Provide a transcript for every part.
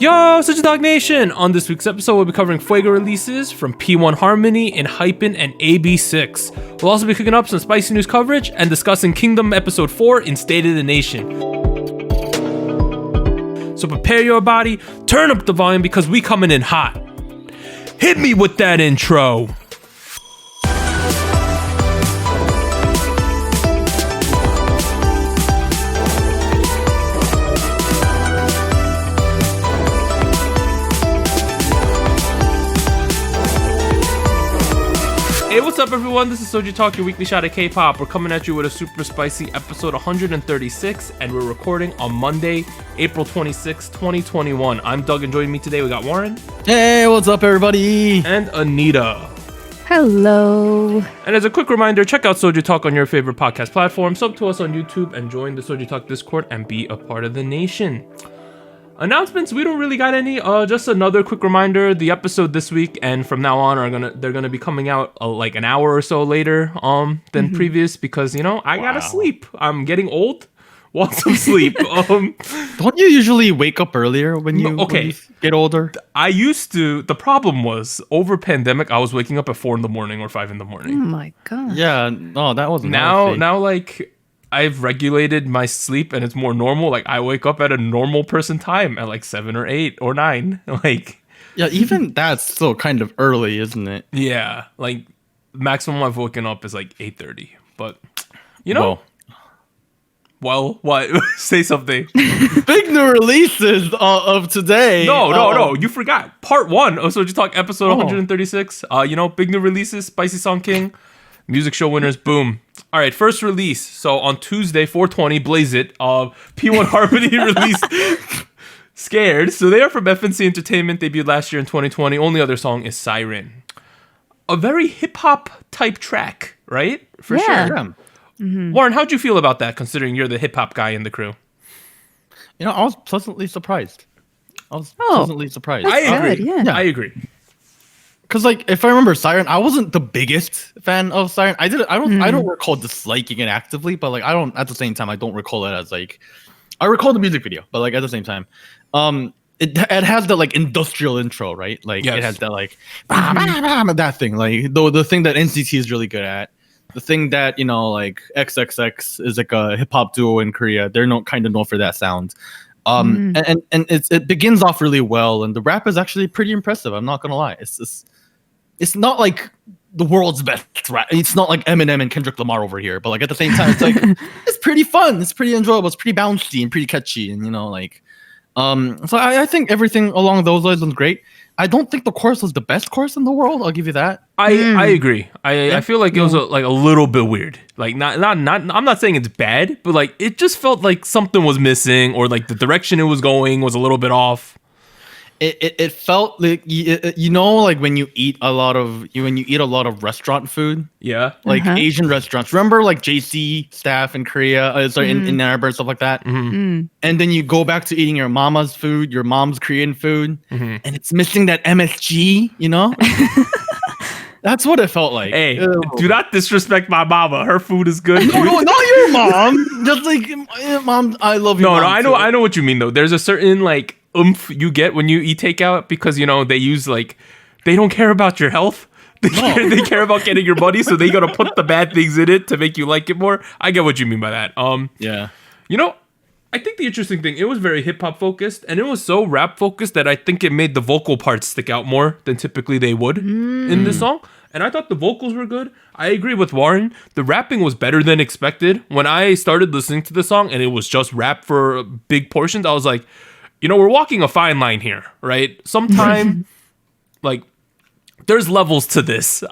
Yo, SojuTalk Nation! On this week's episode, we'll be covering Fuego releases from P1 Harmony, ENHYPEN, and AB6. We'll also be cooking up some spicy news coverage and discussing Kingdom Episode 4 in State of the Nation. So prepare your body, turn up the volume because we coming in hot. Hit me with that intro! Hey, what's up everyone? This is SojuTalk, your weekly shot at K-pop. We're coming at you with a super spicy episode 136, and we're recording on Monday, April 26, 2021. I'm Doug, and joining me today we got Warren. Hey, what's up everybody? And Anita. Hello. And as a quick reminder, check out SojuTalk on your favorite podcast platform, sub to us on YouTube, and join the SojuTalk Discord and be a part of the nation. Announcements, we don't really got any. Just another quick reminder: the episode this week and from now on they're gonna be coming out like an hour or so later than previous because I gotta sleep. I'm getting old. Want some sleep. Don't you usually wake up earlier when you get older? I used to. The problem was over pandemic, I was waking up at 4 a.m. or 5 a.m. Oh my god. Yeah, no, that wasn't now like I've regulated my sleep and it's more normal. Like I wake up at a normal person time at like 7 or 8 or 9. Like yeah, even that's still kind of early, isn't it? Yeah, like maximum I've woken up is like 8:30. But well, what? Say something. Big new releases of today. No, you forgot. Part 1 of SojuTalk episode 136. Big new releases, Spicy Song King, music show winners, boom. All right, first release. So on Tuesday, 4/20, Blaze It, P1 Harmony released Scared. So they are from FNC Entertainment, debuted last year in 2020. Only other song is Siren. A very hip-hop type track, right? For sure. Mm-hmm. Warren, how'd you feel about that, considering you're the hip-hop guy in the crew? I was pleasantly surprised. I agree. Yeah. I agree. Because if I remember Siren, I wasn't the biggest fan of Siren. I don't recall disliking it actively, but at the same time I don't recall it as I recall the music video, but at the same time, it has the industrial intro, right? It has that that thing, the thing that NCT is really good at. The thing that XXX is a hip hop duo in Korea. They're kind of known for that sound. And it begins off really well, and the rap is actually pretty impressive. I'm not gonna lie. It's not like the world's best rap. It's not like Eminem and Kendrick Lamar over here, but at the same time, it's it's pretty fun. It's pretty enjoyable. It's pretty bouncy and pretty catchy, and so I think everything along those lines was great. I don't think the chorus was the best chorus in the world. I'll give you that. I agree. I feel like it was a little bit weird. Not I'm not saying it's bad, but it just felt like something was missing, or the direction it was going was a little bit off. It felt like when you eat a lot of restaurant food. Yeah. Asian restaurants. Remember JC staff in Korea, in Ann Arbor and stuff like that. Mm-hmm. And then you go back to eating your mama's food, your mom's Korean food, and it's missing that MSG. That's what it felt like. Hey, do not disrespect my mama. Her food is good. No, not your mom. Just mom, I love you. No, I know what you mean though. There's a certain oomph you get when you eat takeout because they use they don't care about your health. They care about getting your money, so they gotta put the bad things in it to make you like it more. I get what you mean by that. Yeah. I think the interesting thing, it was very hip hop focused, and it was so rap focused that I think it made the vocal parts stick out more than typically they would in this song. And I thought the vocals were good. I agree with Warren. The rapping was better than expected. When I started listening to the song and it was just rap for big portions, I was like, we're walking a fine line here, right? Sometime, there's levels to this.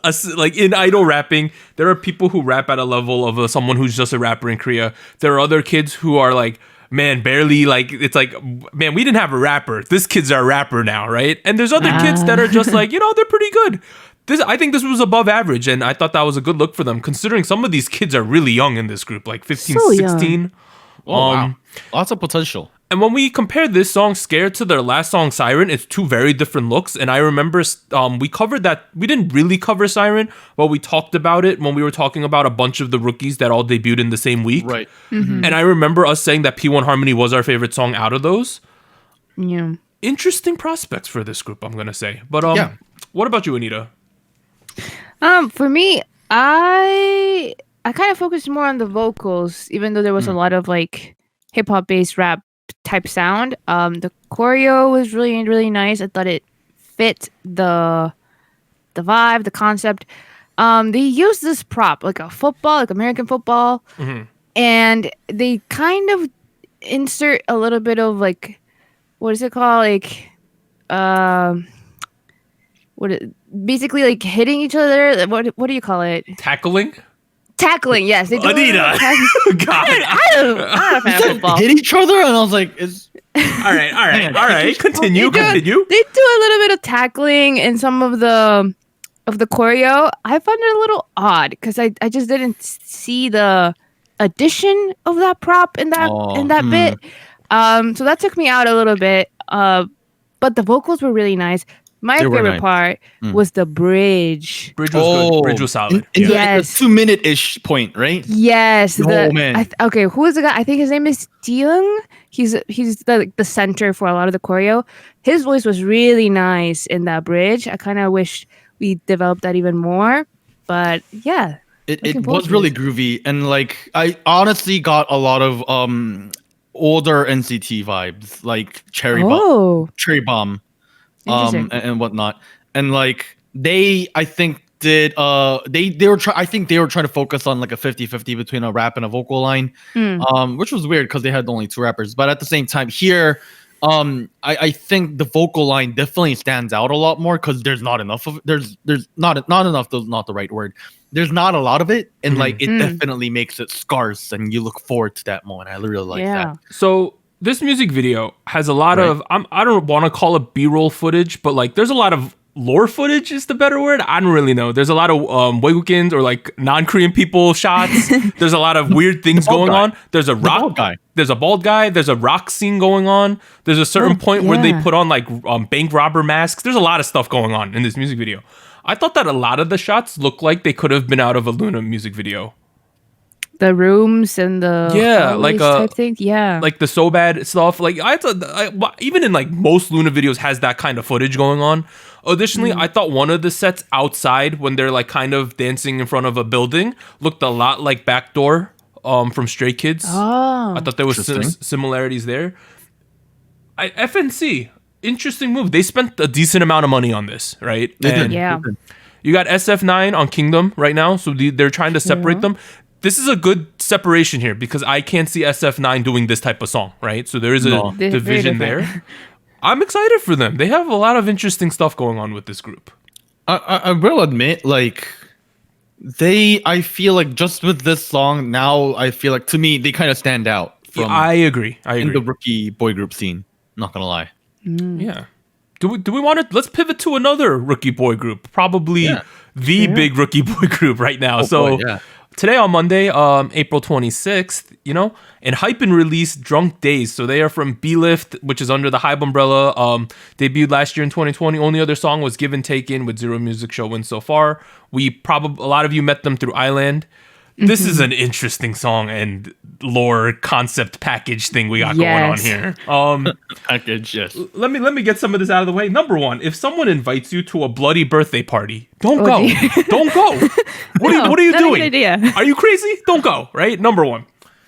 In idol rapping, there are people who rap at a level of someone who's just a rapper in Korea. There are other kids who are man, barely man, we didn't have a rapper. This kid's our rapper now, right? And there's other kids that are just they're pretty good. I think this was above average, and I thought that was a good look for them, considering some of these kids are really young in this group, 15, so 16. Young. Oh, wow. Lots of potential. And when we compare this song, Scared, to their last song, Siren, it's two very different looks. And I remember we covered that. We didn't really cover Siren, but we talked about it when we were talking about a bunch of the rookies that all debuted in the same week. Right. Mm-hmm. And I remember us saying that P1 Harmony was our favorite song out of those. Yeah. interesting prospects for this group, I'm gonna say. But what about you, Anita? For me, I kind of focused more on the vocals, even though there was a lot of like hip hop based rap type sound. The choreo was really, really nice. I thought it fit the vibe, the concept. They used this prop, like a football, like American football, and they kind of insert a little bit of like, what is it called? Like, basically like hitting each other. What do you call it? Tackling? Tackling, yes. They do Anita. God. I'm not a fan of football. Hit each other, and I was like, "Is All right. Continue. They do a little bit of tackling in some of the choreo. I found it a little odd because I just didn't see the addition of that prop in that bit. So that took me out a little bit. But the vocals were really nice. My favorite part was the bridge. Bridge was good. Bridge was solid. Yes. The 2-minute-ish point, right? Yes. Man. Okay, who is the guy? I think his name is Deung. He's the center for a lot of the choreo. His voice was really nice in that bridge. I kind of wish we developed that even more. But yeah. It was really groovy. And like I honestly got a lot of older NCT vibes, like Cherry Bomb. And whatnot, and like I think they were trying to focus on like a 50-50 between a rap and a vocal line, which was weird because they had only 2 rappers. But at the same time, here, I think the vocal line definitely stands out a lot more because there's not enough of it. There's not enough. That's not the right word. There's not a lot of it, and like it definitely makes it scarce, and you look forward to that moment. I really like that. So. This music video has a lot of, I don't want to call it B-roll footage, but like there's a lot of lore footage is the better word. I don't really know. There's a lot of Weigukins or like non-Korean people shots. There's a lot of weird things going on. There's a rock guy. There's a bald guy. There's a rock scene going on. There's a certain point where they put on like bank robber masks. There's a lot of stuff going on in this music video. I thought that a lot of the shots looked like they could have been out of a Luna music video. The rooms and the like type thing. Like the So Bad stuff. Like I thought, even in like most Luna videos has that kind of footage going on. Additionally, I thought one of the sets outside when they're like kind of dancing in front of a building looked a lot like Backdoor from Stray Kids. I thought there was similarities there. FNC, interesting move. They spent a decent amount of money on this, right? You got SF9 on Kingdom right now, so they're trying to separate them. This is a good separation here because I can't see SF9 doing this type of song, right? So there is a division there. I'm excited for them. They have a lot of interesting stuff going on with this group. I will admit, like, I feel like just with this song, now I feel like, to me, they kind of stand out. I agree. In the rookie boy group scene. Not gonna lie. Yeah. Do we want to, let's pivot to another rookie boy group. Probably the big rookie boy group right now. Today on Monday, April 26th, ENHYPEN released Drunk-Dazed. So they are from B-Lift, which is under the HYBE umbrella. Debuted last year in 2020. Only other song was Give and Taken with 0 music show wins so far. A lot of you met them through Island. This is an interesting song and lore concept package thing we got going on here. Package, yes. Let me get some of this out of the way. Number one, if someone invites you to a bloody birthday party, don't go. Don't go. What are you doing? A good idea. Are you crazy? Don't go. Right? Number one.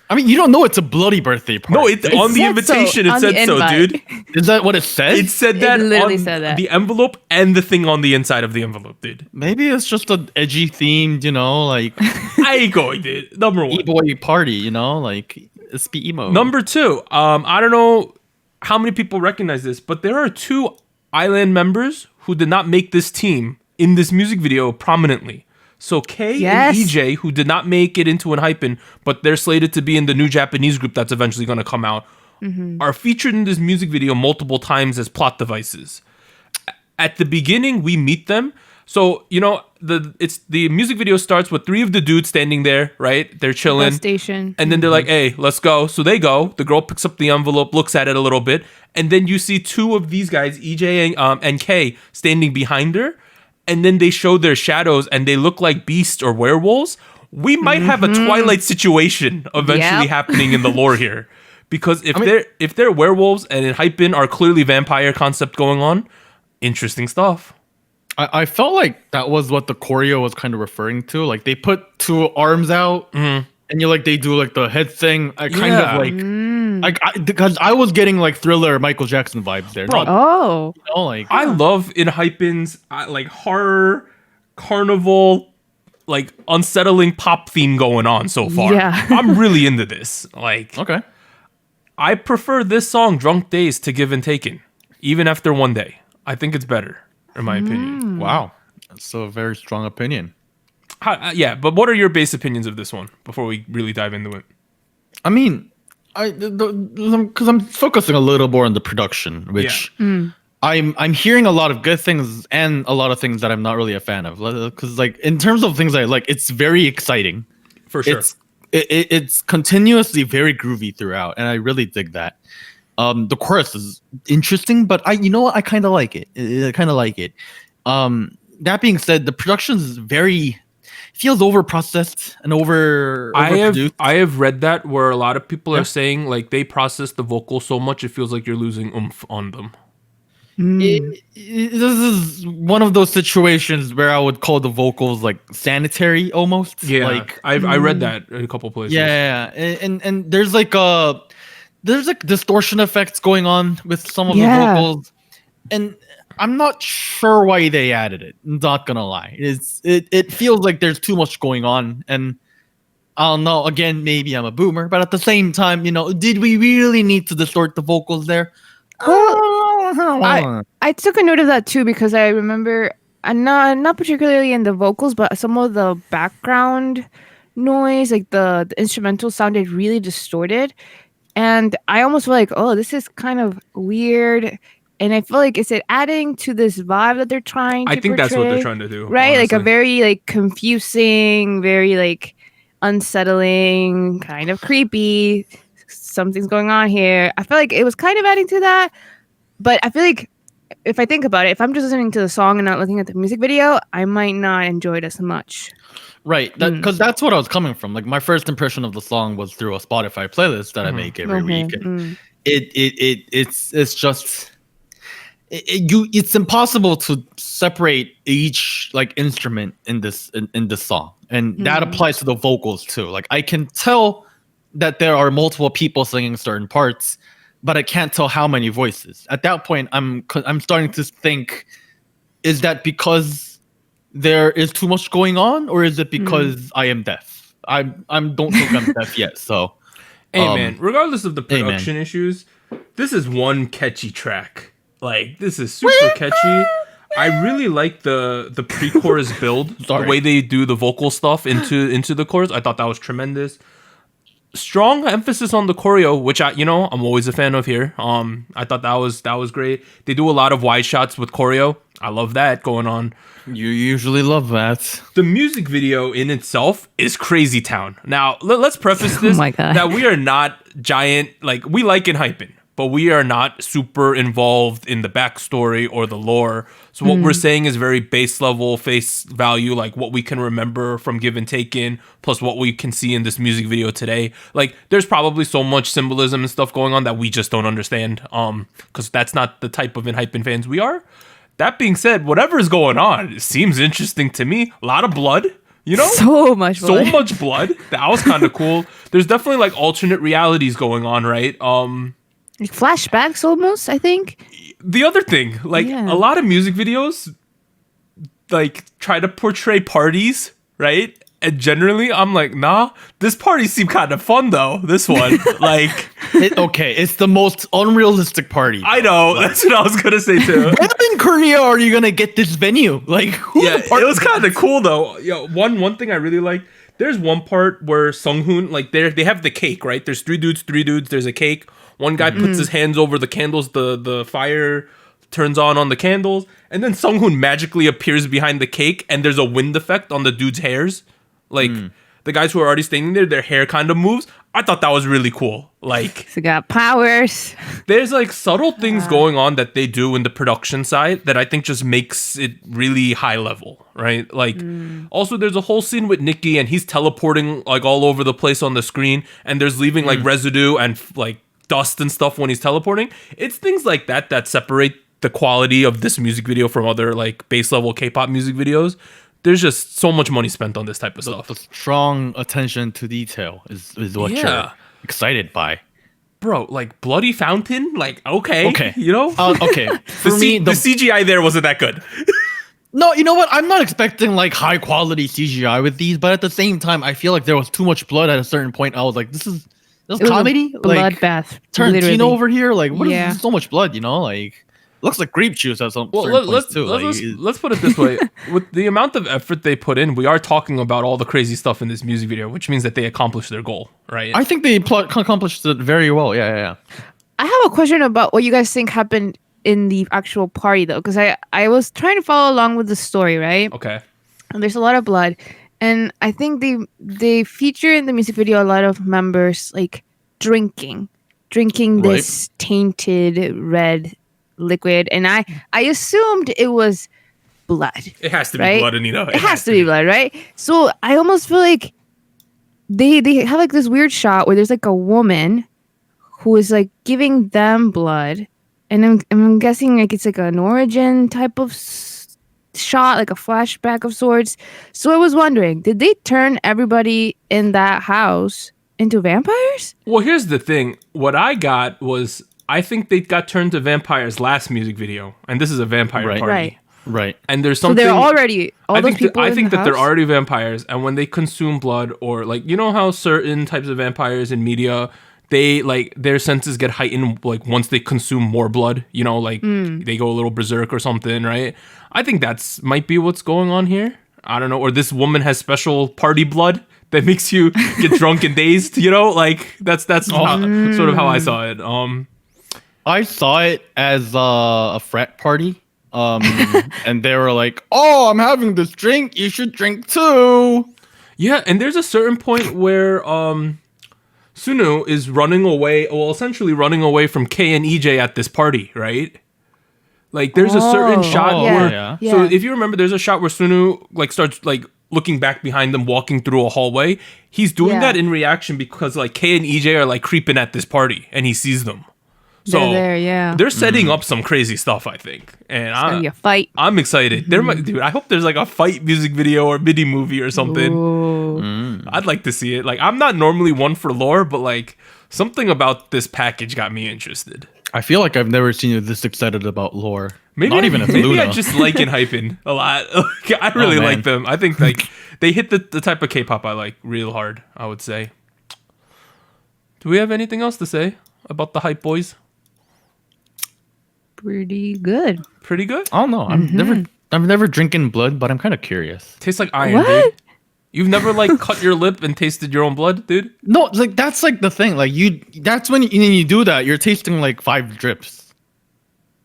I mean, you don't know it's a bloody birthday party. No, it's on the invitation. It said so, dude. Is that what it said? It said that literally on said that. the envelope and the thing on the inside of the envelope, dude. Maybe it's just an edgy themed, like I ain't going, dude. Number one. E-boy party, like it's be emo. Number two, I don't know how many people recognize this, but there are 2 Island members who did not make this team in this music video prominently. So K and EJ, who did not make it into ENHYPEN, but they're slated to be in the new Japanese group that's eventually going to come out, are featured in this music video multiple times as plot devices. At the beginning, we meet them. So, the music video starts with 3 of the dudes standing there, right? They're chilling. Bus station. And then they're like, hey, let's go. So they go. The girl picks up the envelope, looks at it a little bit. And then you see 2 of these guys, EJ and K, standing behind her. And then they show their shadows and they look like beasts or werewolves. We might have a Twilight situation eventually happening in the lore here. Because if they're werewolves and ENHYPEN are clearly vampire concept going on, interesting stuff. I felt like that was what the choreo was kind of referring to. Like they put two arms out, and they do like the head thing. I kind of like, because I was getting like Thriller, Michael Jackson vibes there. Bro, I love ENHYPEN's like horror, carnival, like unsettling pop theme going on so far. Yeah. I'm really into this. Like, okay, I prefer this song, Drunk-Dazed, to Given Taken, even after one day. I think it's better, in my opinion. Wow, that's a very strong opinion. But what are your base opinions of this one before we really dive into it? I mean, because I'm focusing a little more on the production, which I'm hearing a lot of good things and a lot of things that I'm not really a fan of. Because like in terms of things I like, it's very exciting. For sure. It's continuously very groovy throughout, and I really dig that. The chorus is interesting, but I kind of like it. I kind of like it. That being said, the production is feels over processed and overproduced. I have read that where a lot of people are saying like they process the vocals so much it feels like you're losing oomph on them. This is one of those situations where I would call the vocals like sanitary almost. Yeah, like I read that in a couple places. Yeah, and there's like distortion effects going on with some of the vocals, and I'm not sure why they added it. I'm not gonna lie, it feels like there's too much going on, and I don't know. Again, maybe I'm a boomer, but at the same time, did we really need to distort the vocals there? I took a note of that too because I remember, not particularly in the vocals, but some of the background noise, like the instrumental, sounded really distorted, and I almost feel like, oh, this is kind of weird. And I feel like, is it adding to this vibe that they're trying to portray? I think that's what they're trying to do. Right? Honestly. Like a very like confusing, very like unsettling, kind of creepy. Something's going on here. I feel like it was kind of adding to that. But I feel like if I think about it, if I'm just listening to the song and not looking at the music video, I might not enjoy it as much. Right, because that's what I was coming from. Like my first impression of the song was through a Spotify playlist that I make every week. And it's just... it's impossible to separate each like instrument in this song, and that applies to the vocals too. Like I can tell that there are multiple people singing certain parts, but I can't tell how many voices. At that point, I'm starting to think, is that because there is too much going on, or is it because I am deaf? I don't think I'm deaf yet. So, hey man, regardless of the production issues, this is one catchy track. Like, this is super catchy. I really like the pre-chorus build. The way they do the vocal stuff into the chorus. I thought that was tremendous. Strong emphasis on the choreo, which I'm always a fan of here. I thought that was great. They do a lot of wide shots with choreo. I love that going on. You usually love that. The music video in itself is crazy town. Now, let's preface this that we are not giant, like, we like ENHYPEN, but we are not super involved in the backstory or the lore. So what we're saying is very base level, face value, like what we can remember from Given Taken, plus what we can see in this music video today. Like, there's probably so much symbolism and stuff going on that we just don't understand, because that's not the type of ENHYPEN fans we are. That being said, whatever is going on, it seems interesting to me. A lot of blood, So much blood. So much blood. That was kind of cool. There's definitely like alternate realities going on, right? Like flashbacks almost, I think. The other thing, like a lot of music videos like try to portray parties, right? And generally I'm like, nah, this party seemed kind of fun though. This one, like it's the most unrealistic party. I know, that's what I was gonna say too. When in Korea are you gonna get this venue? Like, it was kind of cool though. One thing I really liked. There's one part where Sunghoon, like they have the cake, right? There's three dudes. There's a cake. One guy puts his hands over the candles. The fire turns on the candles, and then Sunghoon magically appears behind the cake, and there's a wind effect on the dude's hairs. Like the guys who are already standing there, their hair kind of moves. I thought that was really cool. Like, they got powers. There's like subtle things going on that they do in the production side that I think just makes it really high level, right? Like, also there's a whole scene with Nikki and he's teleporting like all over the place on the screen, and there's leaving like residue and like dust and stuff when he's teleporting. It's things like that that separate the quality of this music video from other like base level K-pop music videos. There's just so much money spent on this type of stuff. The strong attention to detail is what you're excited by. Bro, like Bloody Fountain, like okay, you know, okay. For me, the CGI there wasn't that good. No, you know what? I'm not expecting like high quality CGI with these, but at the same time, I feel like there was too much blood at a certain point. I was like, this is comedy, bloodbath. Tarantino over here. Like, what is so much blood? You know, like looks like grape juice at some certain points too. Let's put it this way: with the amount of effort they put in, we are talking about all the crazy stuff in this music video, which means that they accomplished their goal, right? I think they accomplished it very well. Yeah. I have a question about what you guys think happened in the actual party though, because I was trying to follow along with the story, right? Okay. And there's a lot of blood, and I think they feature in the music video a lot of members like drinking this tainted red liquid, and I assumed it was blood. It has to be blood, Anita. It has to be blood, right? So I almost feel like they have like this weird shot where there's like a woman who is like giving them blood. And I'm guessing like it's like an origin type of shot, like a flashback of sorts. So I was wondering, did they turn everybody in that house into vampires? Well, here's the thing. What I got was, I think they got turned to vampires last music video, and this is a vampire party. Right. And there's something. So they're already all those people. I think that house? they're already vampires, and when they consume blood, or like you know how certain types of vampires in media, they like their senses get heightened like once they consume more blood, you know, like they go a little berserk or something, right? I think that's might be what's going on here. I don't know, or this woman has special party blood that makes you get drunk and dazed, you know, like that's sort of how I saw it. I saw it as a frat party, and they were like, "Oh, I'm having this drink. You should drink too." Yeah, and there's a certain point where Sunu is running away, well, essentially running away from K and EJ at this party, right? Like, there's a certain shot where... So, if you remember, there's a shot where Sunu, like, starts, like, looking back behind them, walking through a hallway. He's doing that in reaction because, like, K and EJ are, like, creeping at this party, and he sees them. So, they're setting up some crazy stuff, I think. And it's gonna be a fight. I'm excited. Dude, I hope there's, like, a fight music video or mini movie or something. I'd like to see it. Like, I'm not normally one for lore, but like something about this package got me interested. I feel like I've never seen you this excited about lore. Maybe not even maybe I just like ENHYPEN a lot. I really like them. I think like they hit the type of K-pop I like real hard, I would say. Do we have anything else to say about the Hype Boys? Pretty good. Pretty good? I don't know. I'm never drinking blood, but I'm kind of curious. Tastes like iron, dude. You've never like cut your lip and tasted your own blood, dude? No, like that's like the thing. Like that's when you do that. You're tasting like 5 drips.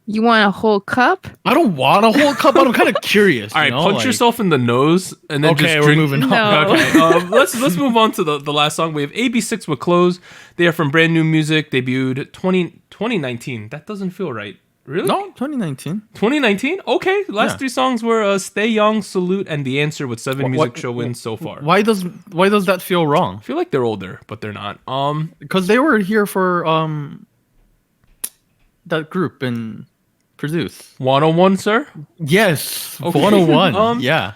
You want a whole cup? I don't want a whole cup, but I'm kind of curious. All right, punch yourself in the nose and then just drink. We're moving on. No. Okay, let's move on to the last song. We have AB6 with Close. They are from Brand New Music, debuted 2019. That doesn't feel right. Really? No, 2019. 2019? Okay. Last 3 songs were Stay Young, Salute, and The Answer with 7 music show wins so far. Why does that feel wrong? I feel like they're older, but they're not. Because they were here for that group and produce 101, sir? Yes. Okay. 101. Yeah.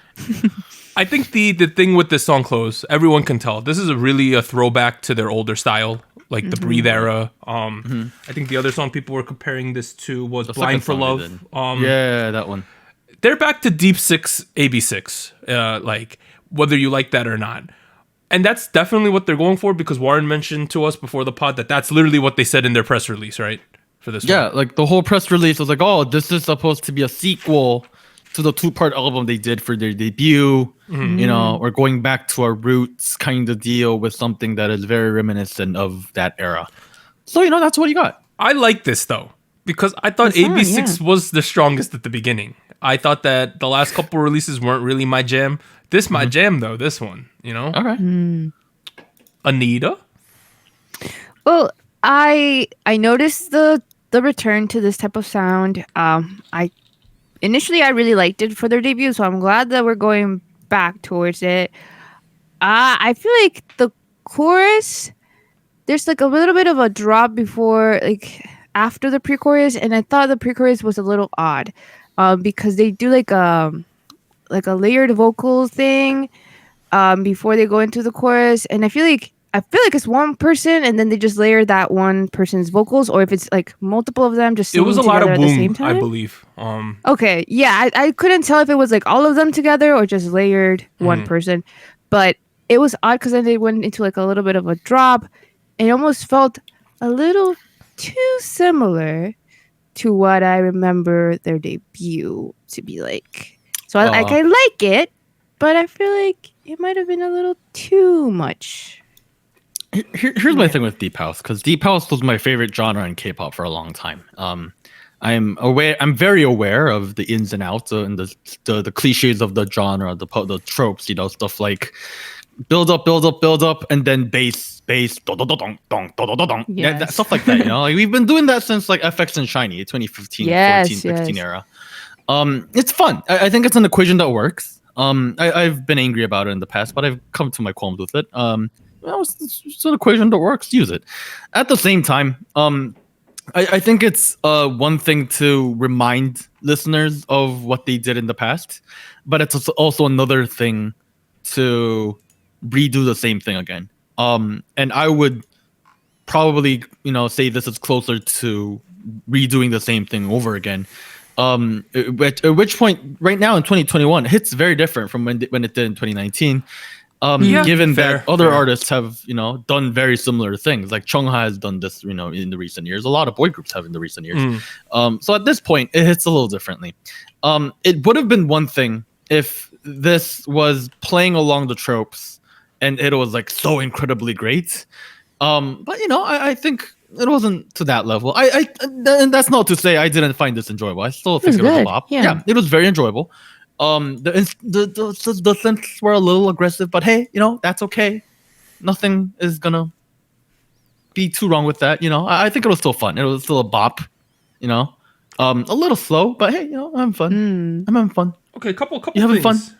I think the thing with this song Close, everyone can tell. This is really a throwback to their older style. Like the Breathe era. I think the other song people were comparing this to was Blind for Love. Yeah, that one. They're back to Deep 6, AB6. Like, whether you like that or not. And that's definitely what they're going for because Warren mentioned to us before the pod that that's literally what they said in their press release, right? For this one. Like the whole press release was like, oh, this is supposed to be a sequel to the 2-part album they did for their debut. You know, we're going back to our roots kind of deal with something that is very reminiscent of that era. So, you know, that's what you got. I like this, though, because I thought AB6 was the strongest at the beginning. I thought that the last couple releases weren't really my jam. This my jam, though, this one, you know? Okay. Anita? Well, I noticed the return to this type of sound. Initially, I really liked it for their debut, so I'm glad that we're going back towards it. I feel like the chorus there's like a little bit of a drop before, like after the pre-chorus, and I thought the pre-chorus was a little odd, because they do like a layered vocal thing, before they go into the chorus, and I feel like it's one person, and then they just layer that one person's vocals, or if it's like multiple of them just It was a singing lot of together at the same boom, I time. believe. Okay, yeah, I couldn't tell if it was like all of them together or just layered one person, but it was odd because then they went into like a little bit of a drop. It almost felt a little too similar to what I remember their debut to be like. So I like it, but I feel like it might have been a little too much. Here's my thing with deep house, because deep house was my favorite genre in K-pop for a long time. I'm very aware of the ins and outs and the cliches of the genre, the tropes, stuff like build up, and then bass, dong, dong, dong, dong, dong, dong. Yeah, Yes. stuff like that. Like we've been doing that since like FX and Shiny, 2015, 14, 15 era. It's fun. I think it's an equation that works. I've been angry about it in the past, but I've come to my qualms with it. It's an equation that works. Use it. At the same time, I think it's one thing to remind listeners of what they did in the past, but it's also another thing to redo the same thing again. And I would probably, say this is closer to redoing the same thing over again. At which point, right now in 2021, it hits very different from when it did in 2019. Given that other artists have, done very similar things, like Chungha has done this, in the recent years. A lot of boy groups have in the recent years. So at this point, it hits a little differently. It would have been one thing if this was playing along the tropes and it was like so incredibly great. But I think it wasn't to that level. And that's not to say I didn't find this enjoyable. I still think it was a bop. Yeah, it was very enjoyable. The synths were a little aggressive, but hey, that's okay. Nothing is gonna be too wrong with that. I think it was still fun. It was still a bop. A little slow, but hey, I'm having fun. I'm having fun. Okay, couple You having things.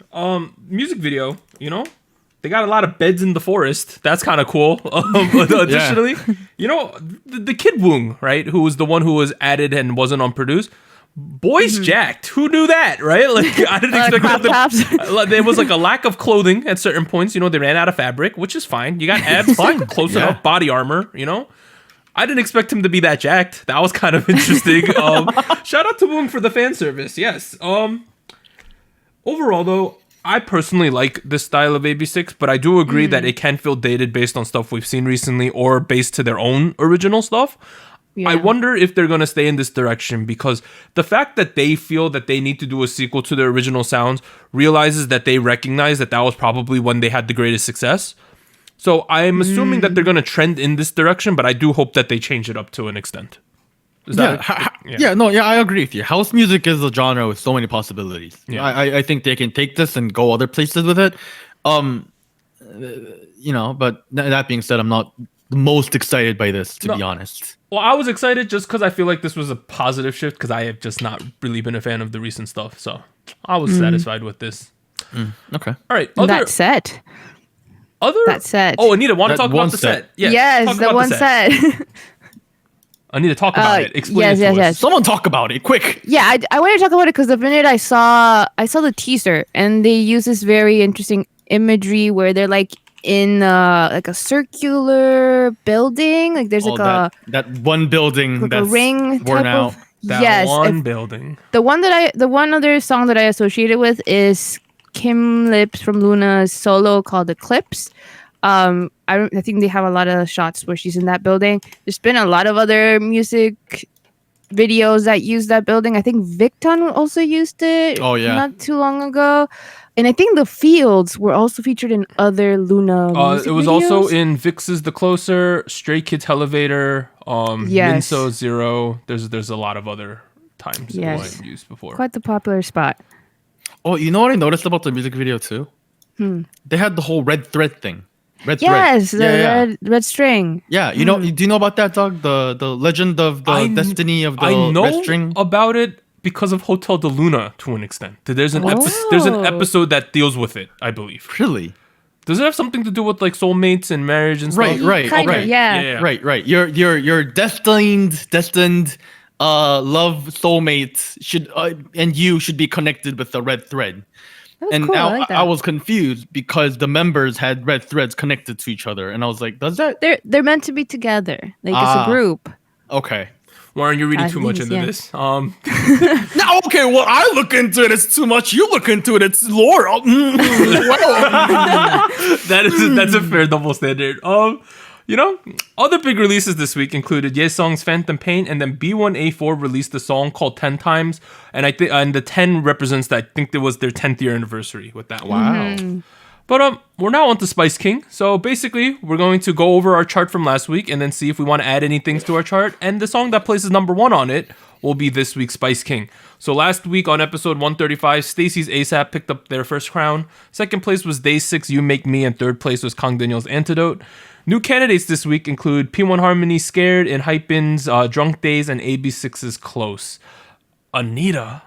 Music video, they got a lot of beds in the forest. That's kind of cool. Additionally, the kid Woong, right, who was the one who was added and wasn't unproduced. Boys jacked. Who knew that, right? Like I didn't expect that. There was like a lack of clothing at certain points. They ran out of fabric, which is fine. You got abs, close enough, body armor. I didn't expect him to be that jacked. That was kind of interesting. Shout out to Woong for the fan service. Yes. Overall, though, I personally like this style of AB6, but I do agree that it can feel dated based on stuff we've seen recently or based to their own original stuff. Yeah. I wonder if they're going to stay in this direction, because the fact that they feel that they need to do a sequel to their original sounds realizes that they recognize that was probably when they had the greatest success. So I'm assuming that they're going to trend in this direction, but I do hope that they change it up to an extent. I agree with you. House music is a genre with so many possibilities. Yeah. I think they can take this and go other places with it. But that being said, I'm not the most excited by this, to be honest. Well, I was excited just because I feel like this was a positive shift, because I have just not really been a fan of the recent stuff. So I was satisfied with this. Okay. All right. That set. Oh, Anita, want to talk about the set? Yes, the one set. Anita, talk about it. Explain it to us. Yes. Someone talk about it, quick. Yeah, I want to talk about it because the minute I saw the teaser, and they use this very interesting imagery where they're like in like a circular building, like there's like that one building like that's a ring worn out. Building. The one other song that I associated with is Kim Lips from Luna's solo called Eclipse. I think they have a lot of shots where she's in that building. There's been a lot of other music videos that use that building. I think Victon also used it. Oh yeah, not too long ago. And I think the fields were also featured in other Luna music it was videos. also in Vix's The Closer, Stray Kids Elevator, Minso Zero. There's a lot of other times it was used before. Quite the popular spot. Oh, you know what I noticed about the music video too? They had the whole red thread thing. Red red string. Yeah, do you know about that, Doug? The legend of the destiny of the red string? About it because of Hotel de Luna to an extent. There's an episode that deals with it, I believe. Really? Does it have something to do with like soulmates and marriage and Right, stuff? right, Kinda, right. yeah. Right. Your destined love soulmate should and you should be connected with the red thread. That was And cool. now I like that. I was confused because the members had red threads connected to each other, and I was like, "Does that?" They're meant to be together, like as a group. Okay. Warren, you're reading At too much least, into yeah. this. No, okay. Well, I look into it. It's too much. You look into it. It's lore. That's a fair double standard. Other big releases this week included Yesong's Phantom Pain, and then B1A4 released a song called 10 Times, and I think the 10 represents that. I think it was their 10th year anniversary with that one. Wow. But we're now on to Spice King. So basically, we're going to go over our chart from last week and then see if we want to add any things to our chart. And the song that places number 1 on it will be this week's Spice King. So last week on episode 135, Stacey's ASAP picked up their first crown. Second place was Day 6, You Make Me, and third place was Kang Daniel's Antidote. New candidates this week include P1 Harmony's Scared, ENHYPEN's Drunk-Dazed, and AB6IX's Close. Anita,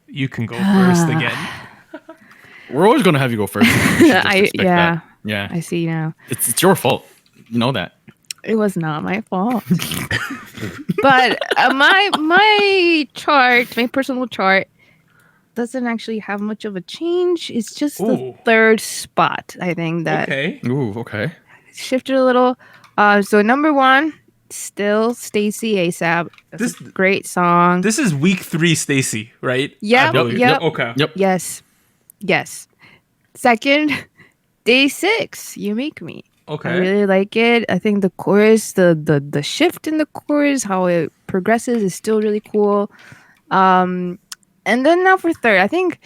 you can go first again. We're always gonna have you go first. Yeah. Yeah. I see now. It's your fault. You know that. It was not my fault. But my chart, my personal chart, doesn't actually have much of a change. It's just Ooh. the third spot. I think that Okay. Ooh. Okay. shifted a little. So number 1, still Stacey ASAP. That's a great song. This is week 3 Stacey, right? Yep, I believe. yep. Okay. Yep. Yes. Second, Day 6, You Make Me. Okay. I really like it. I think the chorus, the shift in the chorus, how it progresses is still really cool. And then now for third, I think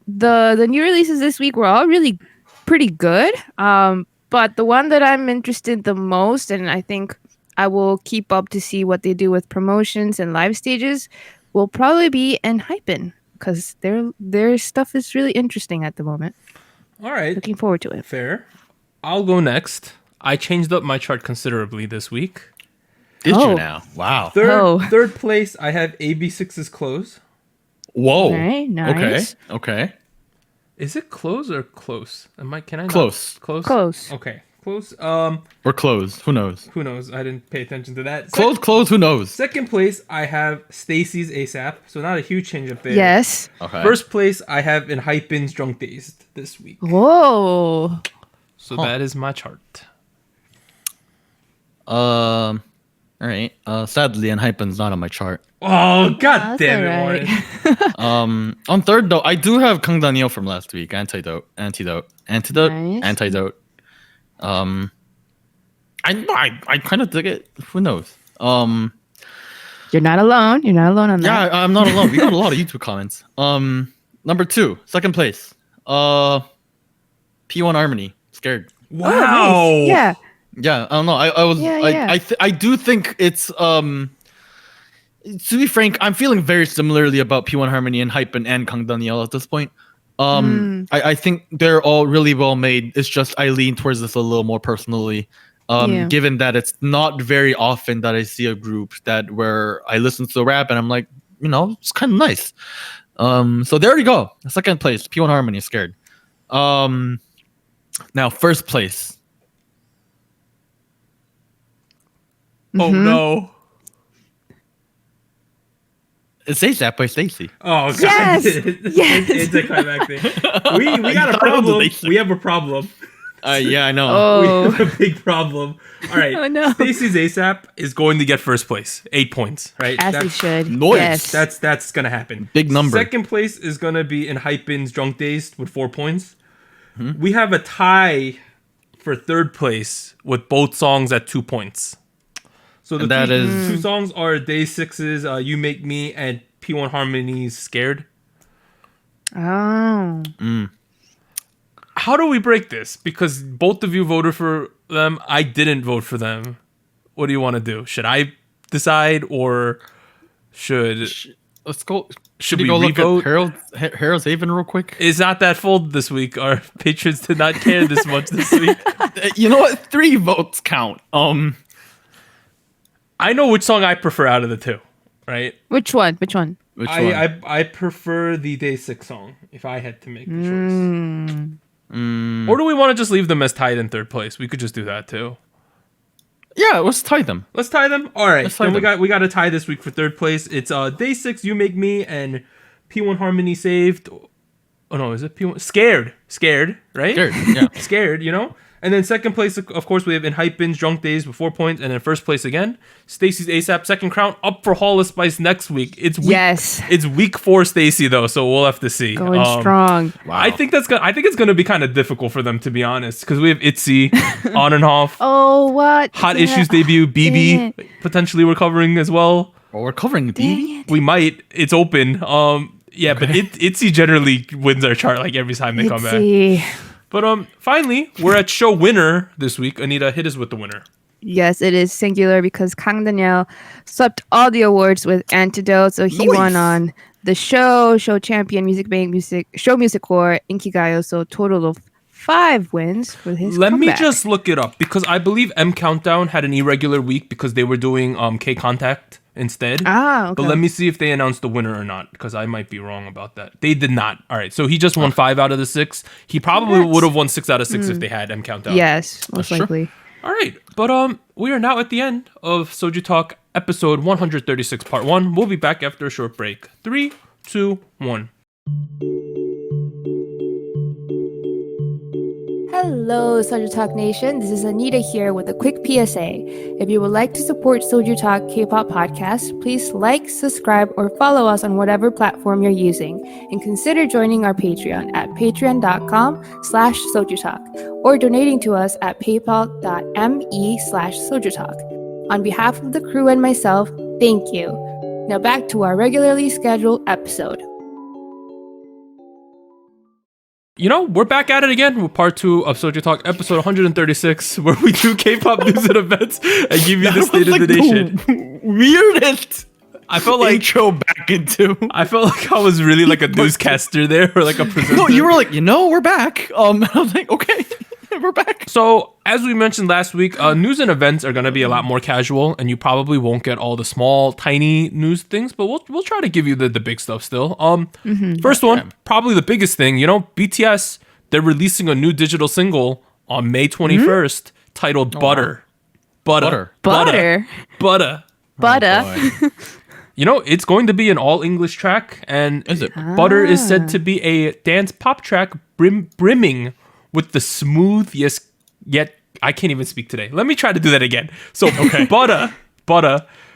the new releases this week were all really pretty good. But the one that I'm interested the most, and I think I will keep up to see what they do with promotions and live stages, will probably be ENHYPEN, because their stuff is really interesting at the moment. All right. Looking forward to it. Fair. I'll go next. I changed up my chart considerably this week. Did Oh. you now? Wow. Third place, I have AB6IX's Close. Whoa. All right, nice. Okay. Is it close or close? Can I not- Close. Close. Okay. Close. Or close. Who knows? Who knows? I didn't pay attention to that. Close. Who knows? Second place, I have Stacey's ASAP. So not a huge change up there. Yes. Okay. First place, I have ENHYPEN's Drunk-Dazed this week. Whoa. So that is my chart. All right. Sadly, ENHYPEN's not on my chart. Oh, god That's damn it, alright. Warren. On third though, I do have Kang Daniel from last week. Antidote. Nice. Antidote. I kind of dig it. Who knows? You're not alone. You're not alone on Yeah, that. I'm not alone. We got a lot of YouTube comments. Number 2, second place. P1 Harmony. Scared. Wow. Oh, nice. Yeah. Yeah, I don't know. I was. Yeah. I do think it's. To be frank, I'm feeling very similarly about P1 Harmony and ENHYPEN and Kang Daniel at this point. I think they're all really well made. It's just I lean towards this a little more personally. Given that it's not very often that I see a group where I listen to the rap and I'm like, it's kind of nice. So there you go. Second place, P1 Harmony, Scared. Now first place. Oh no. It's ASAP by Stacey. Oh god. Yes! Yes! It's a climactic. We got a problem. We have a problem. Yeah, I know. Oh. We have a big problem. All right. Oh, no. Stacey's ASAP is going to get first place. 8 points, right? As they should. Noise. Yes. That's gonna happen. Big number. Second place is gonna be ENHYPEN's Drunk-Dazed with 4 points. We have a tie for third place with both songs at 2 points. So the two songs are Day 6's You Make Me and P1 Harmony's Scared. Oh. How do we break this? Because both of you voted for them. I didn't vote for them. What do you want to do? Should I decide or should... Let's go. Should we we go look revote? at Harold's Haven real quick? It's not that full this week. Our patrons did not care this much this week. You know what? 3 votes count. I know which song I prefer out of the two, right? Which one? Which one? I prefer the Day 6 song if I had to make the choice. Or do we want to just leave them as tied in third place? We could just do that too. Yeah, let's tie them. Let's tie them. All right. Tie Then them. we got a tie this week for third place. It's Day 6, You Make Me, and P1 Harmony Saved. Oh no, is it P1? Scared, right? Scared, yeah. Scared, you know? And then second place, of course, we have ENHYPEN's Drunk-Dazed with 4 points. And then first place again, Stacey's ASAP Second Crown up for Hall of Spice next week. It's week 4 Stacey though, so we'll have to see. Going strong. Wow. I think it's gonna be kind of difficult for them, to be honest, because we have ITZY, On and Off. Oh, what? Hot Issues debut, BB potentially we're covering as well. Oh, we're covering BB? We might. It's open. Yeah, but ITZY generally wins our chart like every time they come back. But finally, we're at show winner this week. Anita, hit us with the winner. Yes, it is singular because Kang Daniel swept all the awards with Antidote. So he won on the show champion, music bank, show music core, Inkigayo. So total of 5 wins for his Let comeback. me just look it up because I believe M Countdown had an irregular week because they were doing K Contact instead. Okay. But let me see if they announced the winner or not, because I might be wrong about that. They did not. All right, so he just won 5 out of the 6. He probably would have won 6 out of 6 if they had M Countdown. Yes, most likely. All right, but we are now at the end of Soju Talk episode 136 part 1. We'll be back after a short break. 3, 2, 1. Hello, SojuTalk Nation. This is Anita here with a quick PSA. If you would like to support SojuTalk Kpop Podcast, please like, subscribe, or follow us on whatever platform you're using, and consider joining our Patreon at patreon.com/SojuTalk or donating to us at paypal.me/SojuTalk. On behalf of the crew and myself, thank you. Now back to our regularly scheduled episode. You know, we're back at it again with part 2 of Soju Talk, episode 136, where we do K-pop news and events and give you the state of the nation. Weirdest. I felt like intro back into. I felt like I was really like a newscaster there, or like a presenter. No, you were like, we're back. I was like, okay, we're back. So, as we mentioned last week, news and events are going to be a lot more casual, and you probably won't get all the small, tiny news things, but we'll try to give you the big stuff still. First one, probably the biggest thing, BTS, they're releasing a new digital single on May 21st titled Butter. Butter. It's going to be an all-English track, and is it? Butter is said to be a dance pop track brimming with the smooth, yet I can't even speak today. Let me try to do that again. So, Butter